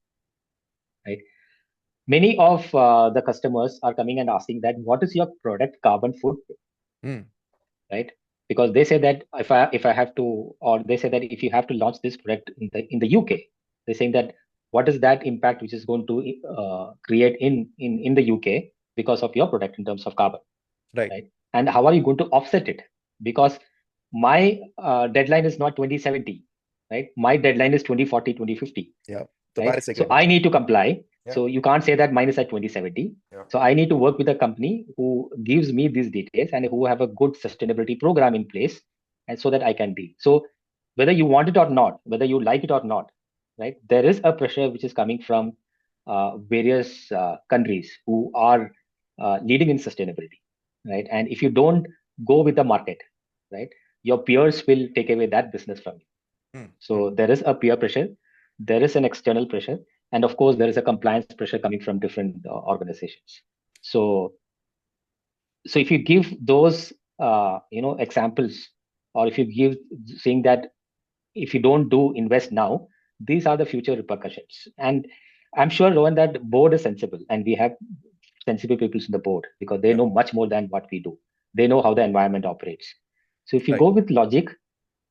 right? Many of the customers are coming and asking that, what is your product carbon footprint, Mm. right? Because they say that if I have to, or they say that if you have to launch this product in the UK, they're saying that what is that impact which is going to create in the UK because of your product in terms of carbon, Right. right? And how are you going to offset it? Because my deadline is not 2070, right? My deadline is 2040, 2050, Yeah. The right? Paris So Agreement. I need to comply. Yeah. So you can't say that mine is at 2070. Yeah. So I need to work with a company who gives me these details and who have a good sustainability program in place, and so that I can deal. So whether you want it or not, whether you like it or not, right? There is a pressure which is coming from various countries who are leading in sustainability, right? And if you don't go with the market, right, your peers will take away that business from you. Mm. So there is a peer pressure, there is an external pressure, and of course there is a compliance pressure coming from different organizations. So if you give those examples, or if you give saying that if you don't do invest now, these are the future repercussions. And I'm sure, Rohan, that board is sensible, and we have sensible people in the board because they Yeah. know much more than what we do. They know how the environment operates. So if you Right. go with logic,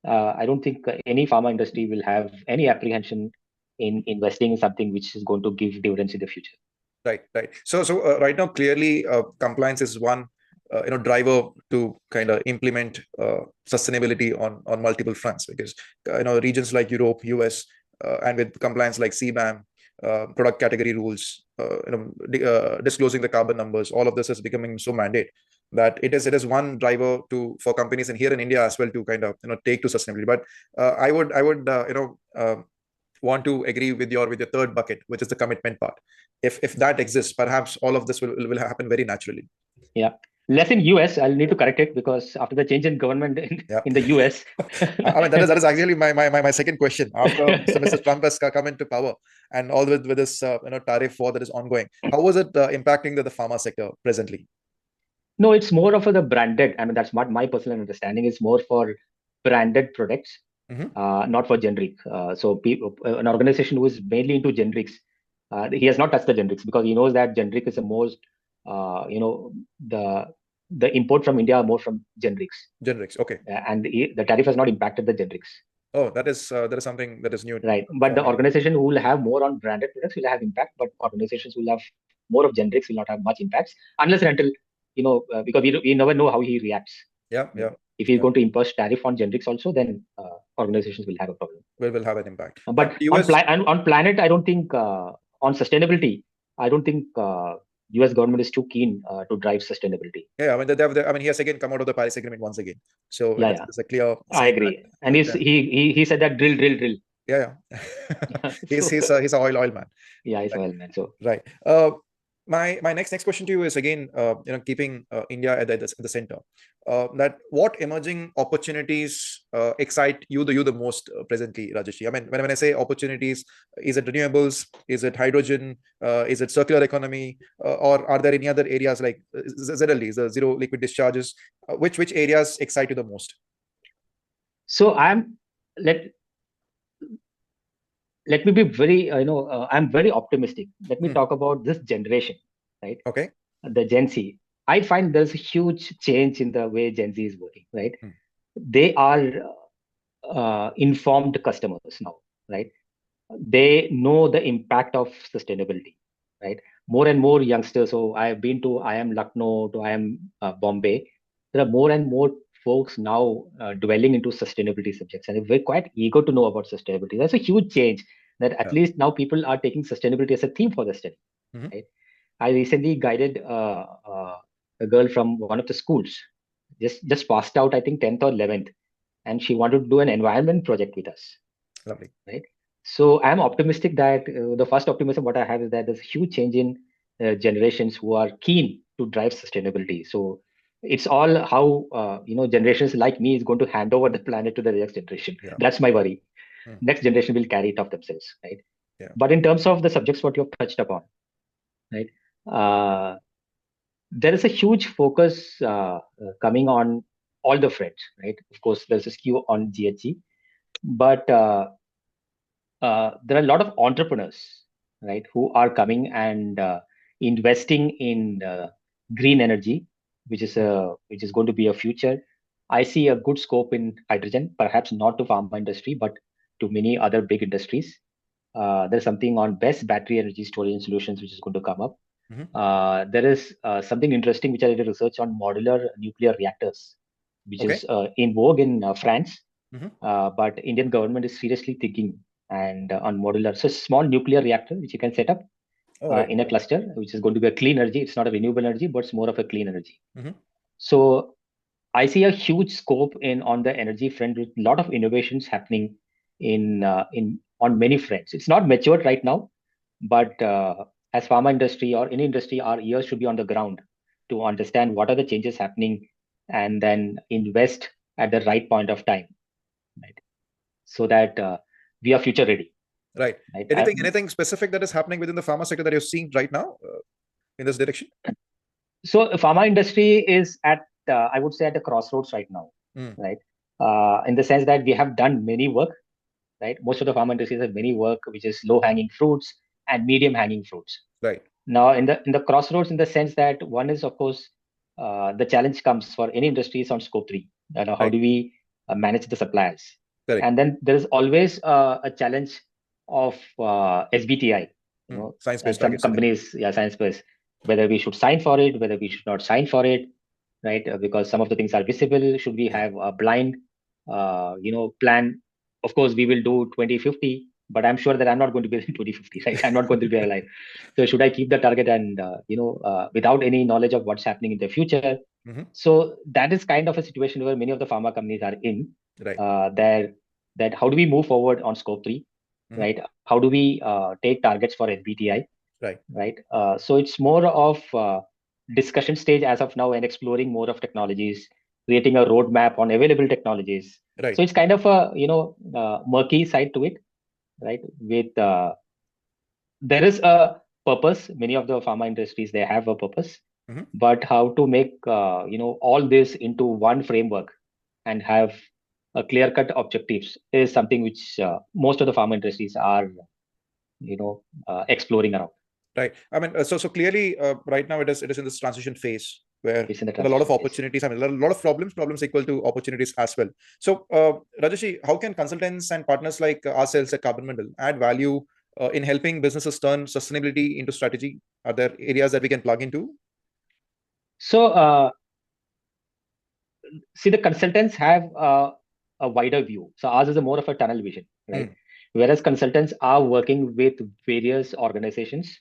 I don't think any pharma industry will have any apprehension in investing in something which is going to give dividends in the future. Right. Right. So right now, clearly, compliance is one driver to kind of implement sustainability on multiple fronts, because regions like Europe, US, and with compliance like CBAM, product category rules, disclosing the carbon numbers, all of this is becoming so mandate that it is one driver for companies, and here in India as well, to kind of take to sustainability. But I would want to agree with your third bucket, which is the commitment part. If that exists, perhaps all of this will happen very naturally. Yeah. Less in US, I'll need to correct it because after the change in government Yeah. in the US. I mean, that is actually my second question. After Mr. Trump has come into power, and all with this tariff war that is ongoing, how was it impacting the pharma sector presently? No, it's more of the branded. I mean, that's what my personal understanding is, more for branded products, Mm-hmm. not for generic. So an organization who is mainly into generics, he has not touched the generics because he knows that generic is the most, the import from India are more from generics. Generics, okay. And the tariff has not impacted the generics. Oh, that is something that is new. Right. But the Me. organization who will have more on branded products will have impact, but organizations who will have more of generics will not have much impacts unless and until, because we never know how he reacts. Yeah, yeah. If he's Yeah. going to impose tariff on generics also, then organizations will have a problem. Will have an impact. But US, on planet, I don't think on sustainability, I don't think US government is too keen to drive sustainability. yeah, I mean, he has again come out of the Paris Agreement once again. So Yeah, it's a clear I sign agree. that, And he said that drill. yeah. he's So, he's a oil man. yeah, he's Right. oil man. So Right. My next question to you is again, keeping India at the center. That what emerging opportunities excite you the most presently, Rajesh? I mean, when I say opportunities, is it renewables? Is it hydrogen? Is it circular economy? Or are there any other areas like ZLD, the zero liquid discharges? Which areas excite you the most? So let me be very, I'm very optimistic. Let me talk about this generation, right? Okay. The Gen Z. I find there's a huge change in the way Gen Z is working, right? they are informed customers now, right? They know the impact of sustainability, right? More and more youngsters. So I have been to I am Lucknow to I am Bombay. There are more and more folks now dwelling into sustainability subjects, and we're quite eager to know about sustainability. That's a huge change. That at Yeah. least now people are taking sustainability as a theme for the study. Mhm. Right? I recently guided a girl from one of the schools, just passed out, I think 10th or 11th, and she wanted to do an environment project with us, Lovely. right? So I'm optimistic that the first optimism what I have is that there's a huge change in generations who are keen to drive sustainability. So it's all how generations like me is going to hand over the planet to the next generation. Yeah. That's my worry. Mm. Next generation will carry it off themselves, right? Yeah. But in terms of the subjects what you've touched upon, right? Uh, there is a huge focus coming on all the fronts, right? Of course, there's a skew on GHG, but there are a lot of entrepreneurs, right, who are coming and investing in green energy, Mm. which is going to be a future. I see a good scope in hydrogen, perhaps not to pharma industry, but to many other big industries. There's something on best battery energy storage and solutions, which is going to come up. Mhm. There is something interesting which I did research on modular nuclear reactors, which Okay. is in vogue in France, Mhm. but Indian government is seriously thinking and on modular. So small nuclear reactor which you can set up All right. in a cluster, which is going to be a clean energy. It's not a renewable energy, but it's more of a clean energy. Mhm. So I see a huge scope in on the energy front with a lot of innovations happening in on many fronts. It's not matured right now, but as pharma industry or any industry, our ears should be on the ground to understand what are the changes happening and then invest at the right point of time, right? So that we are future ready, Right. right? Anything specific that is happening within the pharma sector that you're seeing right now in this direction? So pharma industry is at I would say at a crossroads right now, Mm. right? In the sense that we have done many work, right? Most of the pharma industries have many work which is low hanging fruits and medium hanging fruits. Right. Now in the crossroads, in the sense that one is of course the challenge comes for any industries on scope three. You know, how Right. do we manage the suppliers? Correct. And then there is always a challenge of SBTI, you Mm. know, Science-based and some targets setting. companies, yeah, science based, whether we should sign for it, whether we should not sign for it, right? Because some of the things are visible. Should we Yeah. have a blind, plan? Of course, we will do 2050, but I'm sure that I'm not going to be in 2050, right? I'm not going to be alive. So should I keep the target and without any knowledge of what's happening in the future? Mhm. So that is kind of a situation where many of the pharma companies are in. Right. There, that how do we move forward on scope three, Mhm. right? How do we take targets for SBTI, Right. right? So it's more of discussion stage as of now and exploring more of technologies, creating a roadmap on available technologies. Right. So it's kind of a murky side to it, right? With there is a purpose. Many of the pharma industries they have a purpose, Mhm. but how to make all this into one framework and have a clear cut objectives is something which most of the pharma industries are exploring around. Right. I mean, so clearly, right now it is in this transition phase where It's in the there are a lot of transition phase. opportunities. I mean, there are a lot of problems equal to opportunities as well. So, Rajesh, how can consultants and partners like ourselves at Carbon Mandal add value in helping businesses turn sustainability into strategy? Are there areas that we can plug into? So see, the consultants have a wider view. So ours is a more of a tunnel vision, right? Mm. Whereas consultants are working with various organizations,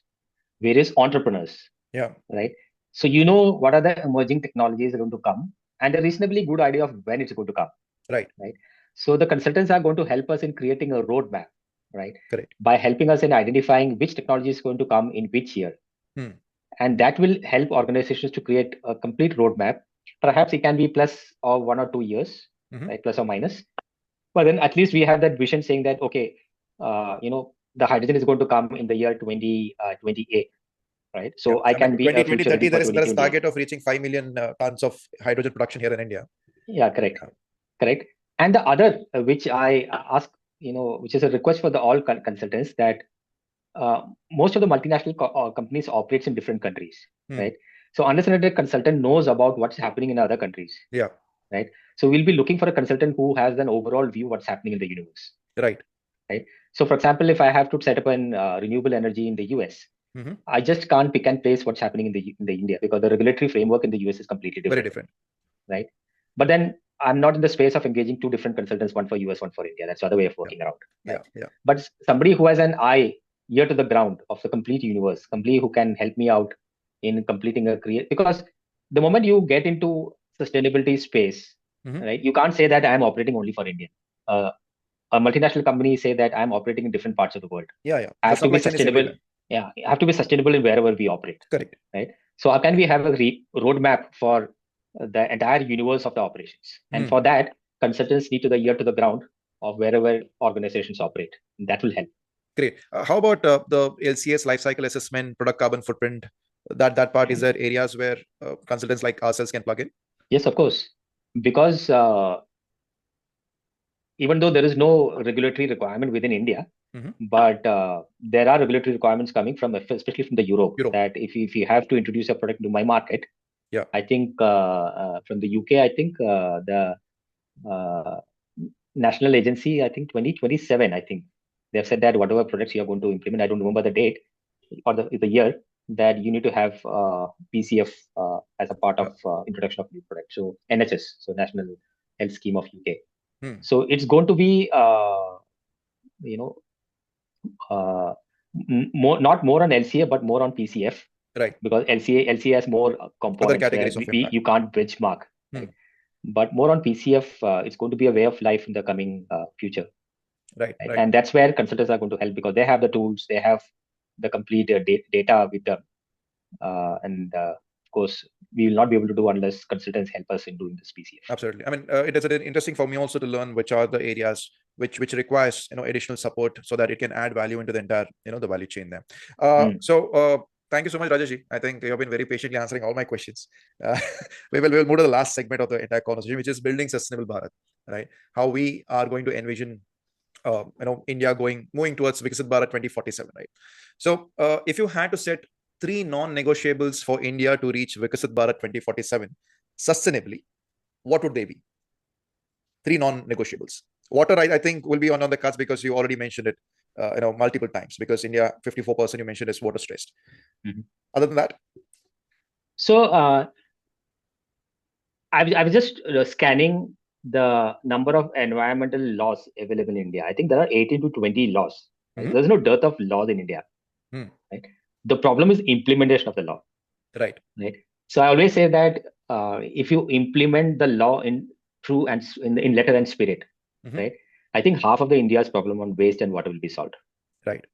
various entrepreneurs, Yeah. right? So you know what are the emerging technologies that are going to come, and a reasonably good idea of when it's going to come, Right. right? So the consultants are going to help us in creating a roadmap, right? Correct. By helping us in identifying which technology is going to come in which year, Mm. and that will help organizations to create a complete roadmap. Perhaps it can be plus or 1 or 2 years, Mhm. right? Plus or minus. But then at least we have that vision saying that okay, the hydrogen is going to come in the year 2028, right? Yeah. So I I mean, can be 20, a twenty future thirty. ready for There is a 2028. target of reaching 5 million tons of hydrogen production here in India. Yeah, correct, Yeah. correct. And the other, which I ask, which is a request for the all consultants that most of the multinational companies operates in different countries, Mm. right? So understand that the consultant knows about what's happening in other countries, Yeah. right? So we'll be looking for a consultant who has an overall view what's happening in the universe. Right. Right. So, for example, if I have to set up an renewable energy in the US, I just can't pick and place what's happening in the India, because the regulatory framework in the US is completely different. Very different. Right. But then I'm not in the space of engaging two different consultants, one for US, one for India. That's the other way of working around. Right? Yeah. But somebody who has an eye ear to the ground of the complete universe, somebody who can help me out in completing a because the moment you get into sustainability space, right, you can't say that I'm operating only for India. A multinational company say that I'm operating in different parts of the world. Yeah. I have to be sustainable. Yeah, I have to be sustainable in wherever we operate. Correct. Right. So how can we have a roadmap for the entire universe of the operations? And for that, consultants need to the ear to the ground of wherever organizations operate. That will help. Great. How about the LCS life cycle assessment, product carbon footprint? That part, is there areas where consultants like ourselves can plug in? Yes, of course. Because even though there is no regulatory requirement within India, but there are regulatory requirements coming from, especially from the Europe. That if you have to introduce a product to my market, I think from the UK, I think the national agency, I think 2027, I think they have said that whatever products you are going to implement, I don't remember the date or the year, that you need to have PCF as a part of introduction of new products. So NHS, so National Health Scheme of UK. So it's going to be, not more on LCA, but more on PCF. Right. Because LCA has more components. Other categories of impact. You can't benchmark. Right? But more on PCF, it's going to be a way of life in the coming future. Right. And that's where consultants are going to help, because they have the tools, they have the complete data with them. And of course, we will not be able to do unless consultants help us in doing this PCF. Absolutely. I mean, it is interesting for me also to learn which are the areas which requires additional support, so that it can add value into the entire the value chain there. So thank you so much, Rajesh. I think you have been very patiently answering all my questions. We will move to the last segment of the entire conversation, which is building sustainable Bharat. Right? How we are going to envision India moving towards Viksit Bharat 2047. Right? So if you had to set 3 non-negotiables for India to reach Viksit Bharat 2047 sustainably, what would they be? 3 non-negotiables. Water, I think, will be on the cards, because you already mentioned it multiple times, because India 54% you mentioned is water stressed. Other than that, so I was just scanning the number of environmental laws available in India. I think there are 18 to 20 laws. Right? There's no dearth of laws in India. Right? The problem is implementation of the law. Right. So I always say that if you implement the law in true and in letter and spirit, right, I think half of the India's problem on waste and water will be solved. Right.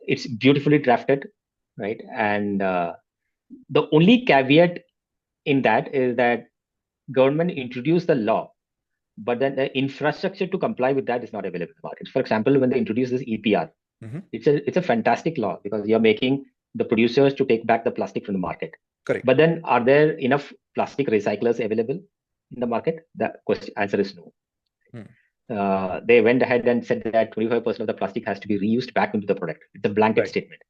It's beautifully drafted, right, and the only caveat in that is that government introduced the law, but then the infrastructure to comply with that is not available in the market. For example, when they introduce this EPR, it's a fantastic law, because you're making the producers to take back the plastic from the market. Correct. But then, are there enough plastic recyclers available in the market? The answer is no. They went ahead and said that 25% of the plastic has to be reused back into the product. It's a blanket statement.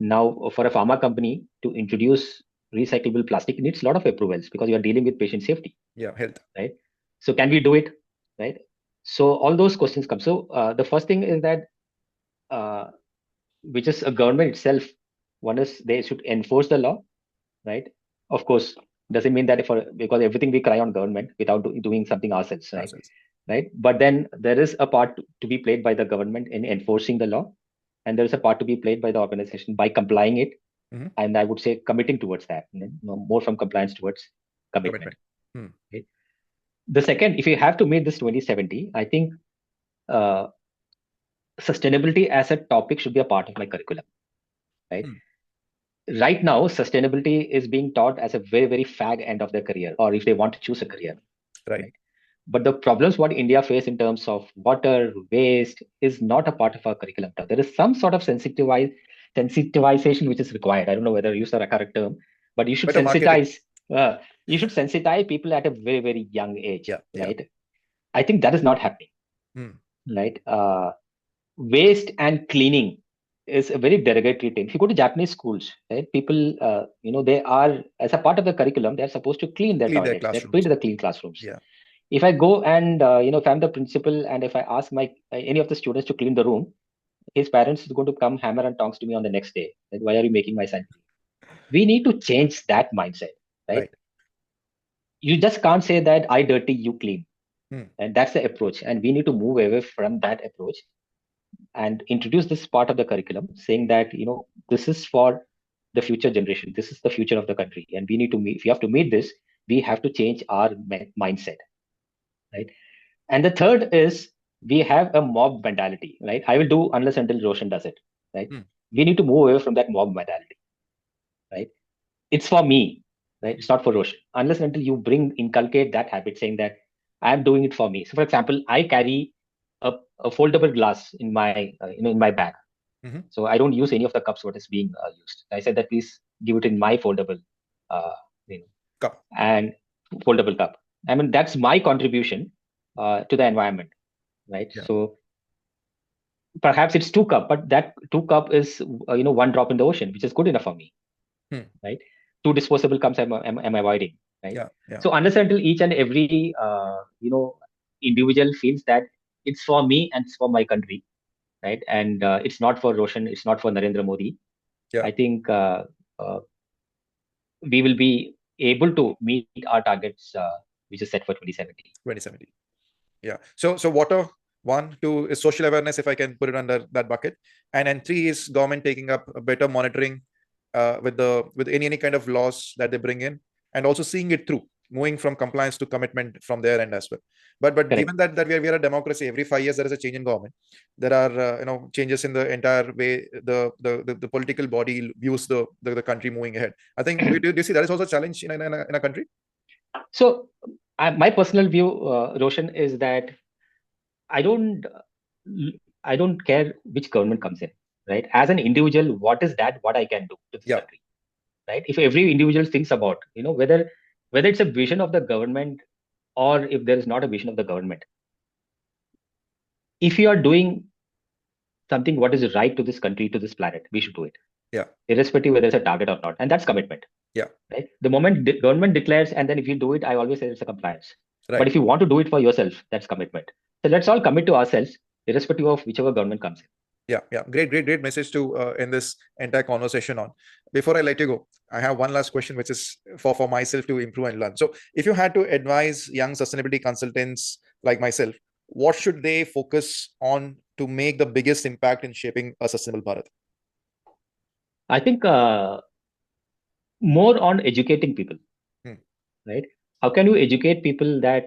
Now, for a pharma company to introduce recyclable plastic, it needs a lot of approvals, because you are dealing with patient safety. Health. Right. So can we do it? Right. So all those questions come. So the first thing is that, which is a government itself, one is they should enforce the law. Right. Of course, doesn't mean that because everything we cry on government without doing something ourselves. Right. But then there is a part to be played by the government in enforcing the law, and there is a part to be played by the organization by complying it. And I would say committing towards that, more from compliance towards commitment. Okay. The second, if you have to meet this 2070, I think sustainability as a topic should be a part of my curriculum. Right. Right now, sustainability is being taught as a very, very fag end of their career, or if they want to choose a career. Right. But the problems what India face in terms of water, waste is not a part of our curriculum. There is some sort of sensitization which is required. I don't know whether you use the correct term, but you should sensitize. You should sensitize people at a very, very young age. Right. I think that is not happening. Right. Waste and cleaning is a very derogatory term. If you go to Japanese schools, right, people, they are, as a part of the curriculum, they're supposed to clean their Clean their toilets. They're paid classrooms. the clean classrooms. Yeah. If I go and, if I'm the principal and if I ask my any of the students to clean the room, his parents is going to come hammer and tongs to me on the next day. Like, why are you making my son clean? We need to change that mindset, right? Right. You just can't say that I dirty, you clean. Hmm. And that's the approach. And we need to move away from that approach and introduce this part of the curriculum, saying that, this is for the future generation. This is the future of the country. And we need to meet, if you have to meet this, we have to change our mindset, right? And the third is we have a mob mentality, right? I will do unless until Roshan does it, right? Hmm. We need to move away from that mob mentality, right? It's for me, right? It's not for Roshan. Unless until you inculcate that habit, saying that I'm doing it for me. So, for example, I carry a foldable glass in my, in my bag. Mm-hmm. So I don't use any of the cups what is being used. I said that please give it in my foldable, uh, you know, Cup. and foldable cup. I mean that's my contribution to the environment, right? Yeah. So perhaps it's 2 cup, but that 2 cup is one drop in the ocean, which is good enough for me, Hmm. right? 2 disposable cups am avoiding, right? Yeah. Yeah. So unless until each and every individual feels that it's for me and it's for my country, right? And it's not for Roshan, it's not for Narendra Modi. Yeah. I think we will be able to meet our targets, which is set for 2070. 2070. Yeah. So water, 1, 2 is social awareness, if I can put it under that bucket, and then 3 is government taking up a better monitoring with any kind of laws that they bring in, and also seeing it through, moving from compliance to commitment from their end as well. But Correct. given that we are a democracy, every 5 years there is a change in government. There are changes in the entire way the political body views the country moving ahead. I think do you see that is also a challenge in a country? So my personal view, Roshan, is that I don't I don't care which government comes in, right? As an individual, what I can do to this Yeah. country, right? If every individual thinks about, whether it's a vision of the government or if there is not a vision of the government, if you are doing something what is right to this country, to this planet, we should do it. Yeah. Irrespective whether it's a target or not. And that's commitment. Yeah. Right? The moment government declares, and then if you do it, I always say it's a compliance. Right. But if you want to do it for yourself, that's commitment. So let's all commit to ourselves, irrespective of whichever government comes in. Yeah. Great message to end this entire conversation on. Before I let you go, I have one last question, which is for myself to improve and learn. So, if you had to advise young sustainability consultants like myself, what should they focus on to make the biggest impact in shaping a sustainable Bharat? I think more on educating people, right? How can you educate people that,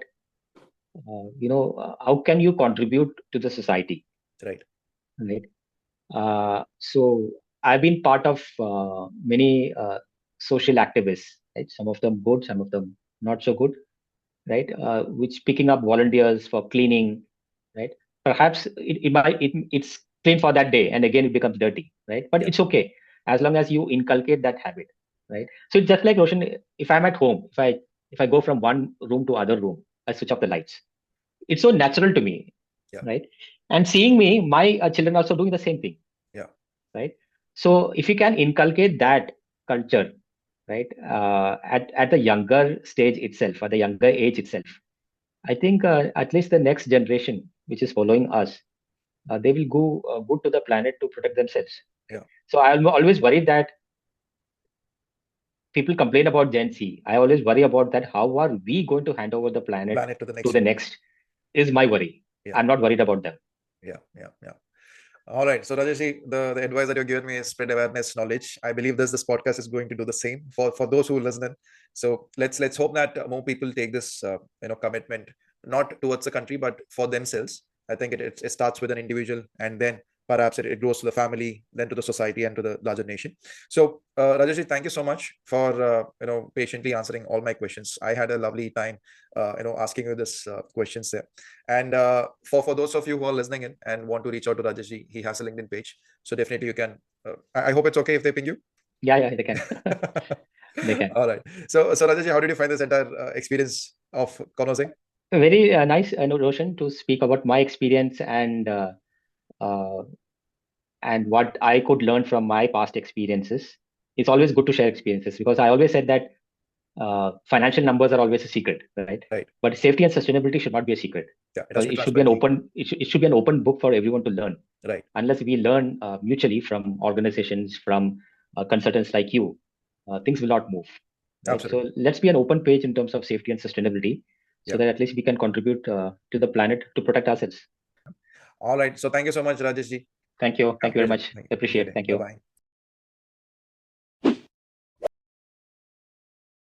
how can you contribute to the society? Right. Right. So I've been part of many social activists, right? Some of them good, some of them not so good, right? Which picking up volunteers for cleaning, right? Perhaps it's clean for that day, and again it becomes dirty, right? But it's okay as long as you inculcate that habit, right? So it's just like Roshan, if I'm at home, if I go from one room to other room, I switch off the lights. It's so natural to me, right? And seeing me, my children also doing the same thing, right? So if you can inculcate that culture, right, at the younger stage itself, at the younger age itself, I think at least the next generation, which is following us, they will go good to the planet to protect themselves. Yeah. So I'm always worried that people complain about Gen Z. I always worry about that. How are we going to hand over the planet to the to the next? Is my worry. Yeah. I'm not worried about them. Yeah. All right. So Rajesh, the advice that you're giving me is spread awareness, knowledge. I believe this podcast is going to do the same for those who listen. So let's hope that more people take this commitment, not towards the country but for themselves. I think it starts with an individual, and then perhaps it grows to the family, then to the society, and to the larger nation. So Rajesh, thank you so much for patiently answering all my questions. I had a lovely time asking you this questions there. And for those of you who are listening in and want to reach out to Rajesh, he has a LinkedIn page. So definitely you can. I hope it's okay if they ping you. Yeah, they can. They can. All right. So Rajesh, how did you find this entire experience of conversing? Very nice, Roshan, to speak about my experience and uh, and what I could learn from my past experiences. It's always good to share experiences, because I always said that financial numbers are always a secret, right? Right. But safety and sustainability should not be a secret. Yeah, it has to be It should be an transparent. open. It should be an open book for everyone to learn. Right. Unless we learn mutually from organizations, from consultants like you, things will not move. Right? Absolutely. So let's be an open page in terms of safety and sustainability, so Yeah. that at least we can contribute to the planet to protect ourselves. All right. So thank you so much, Rajesh ji. Thank you. Yeah, Thank you very pleasure. much. Thank you. Enjoy your Appreciate. day. Thank Bye you. bye.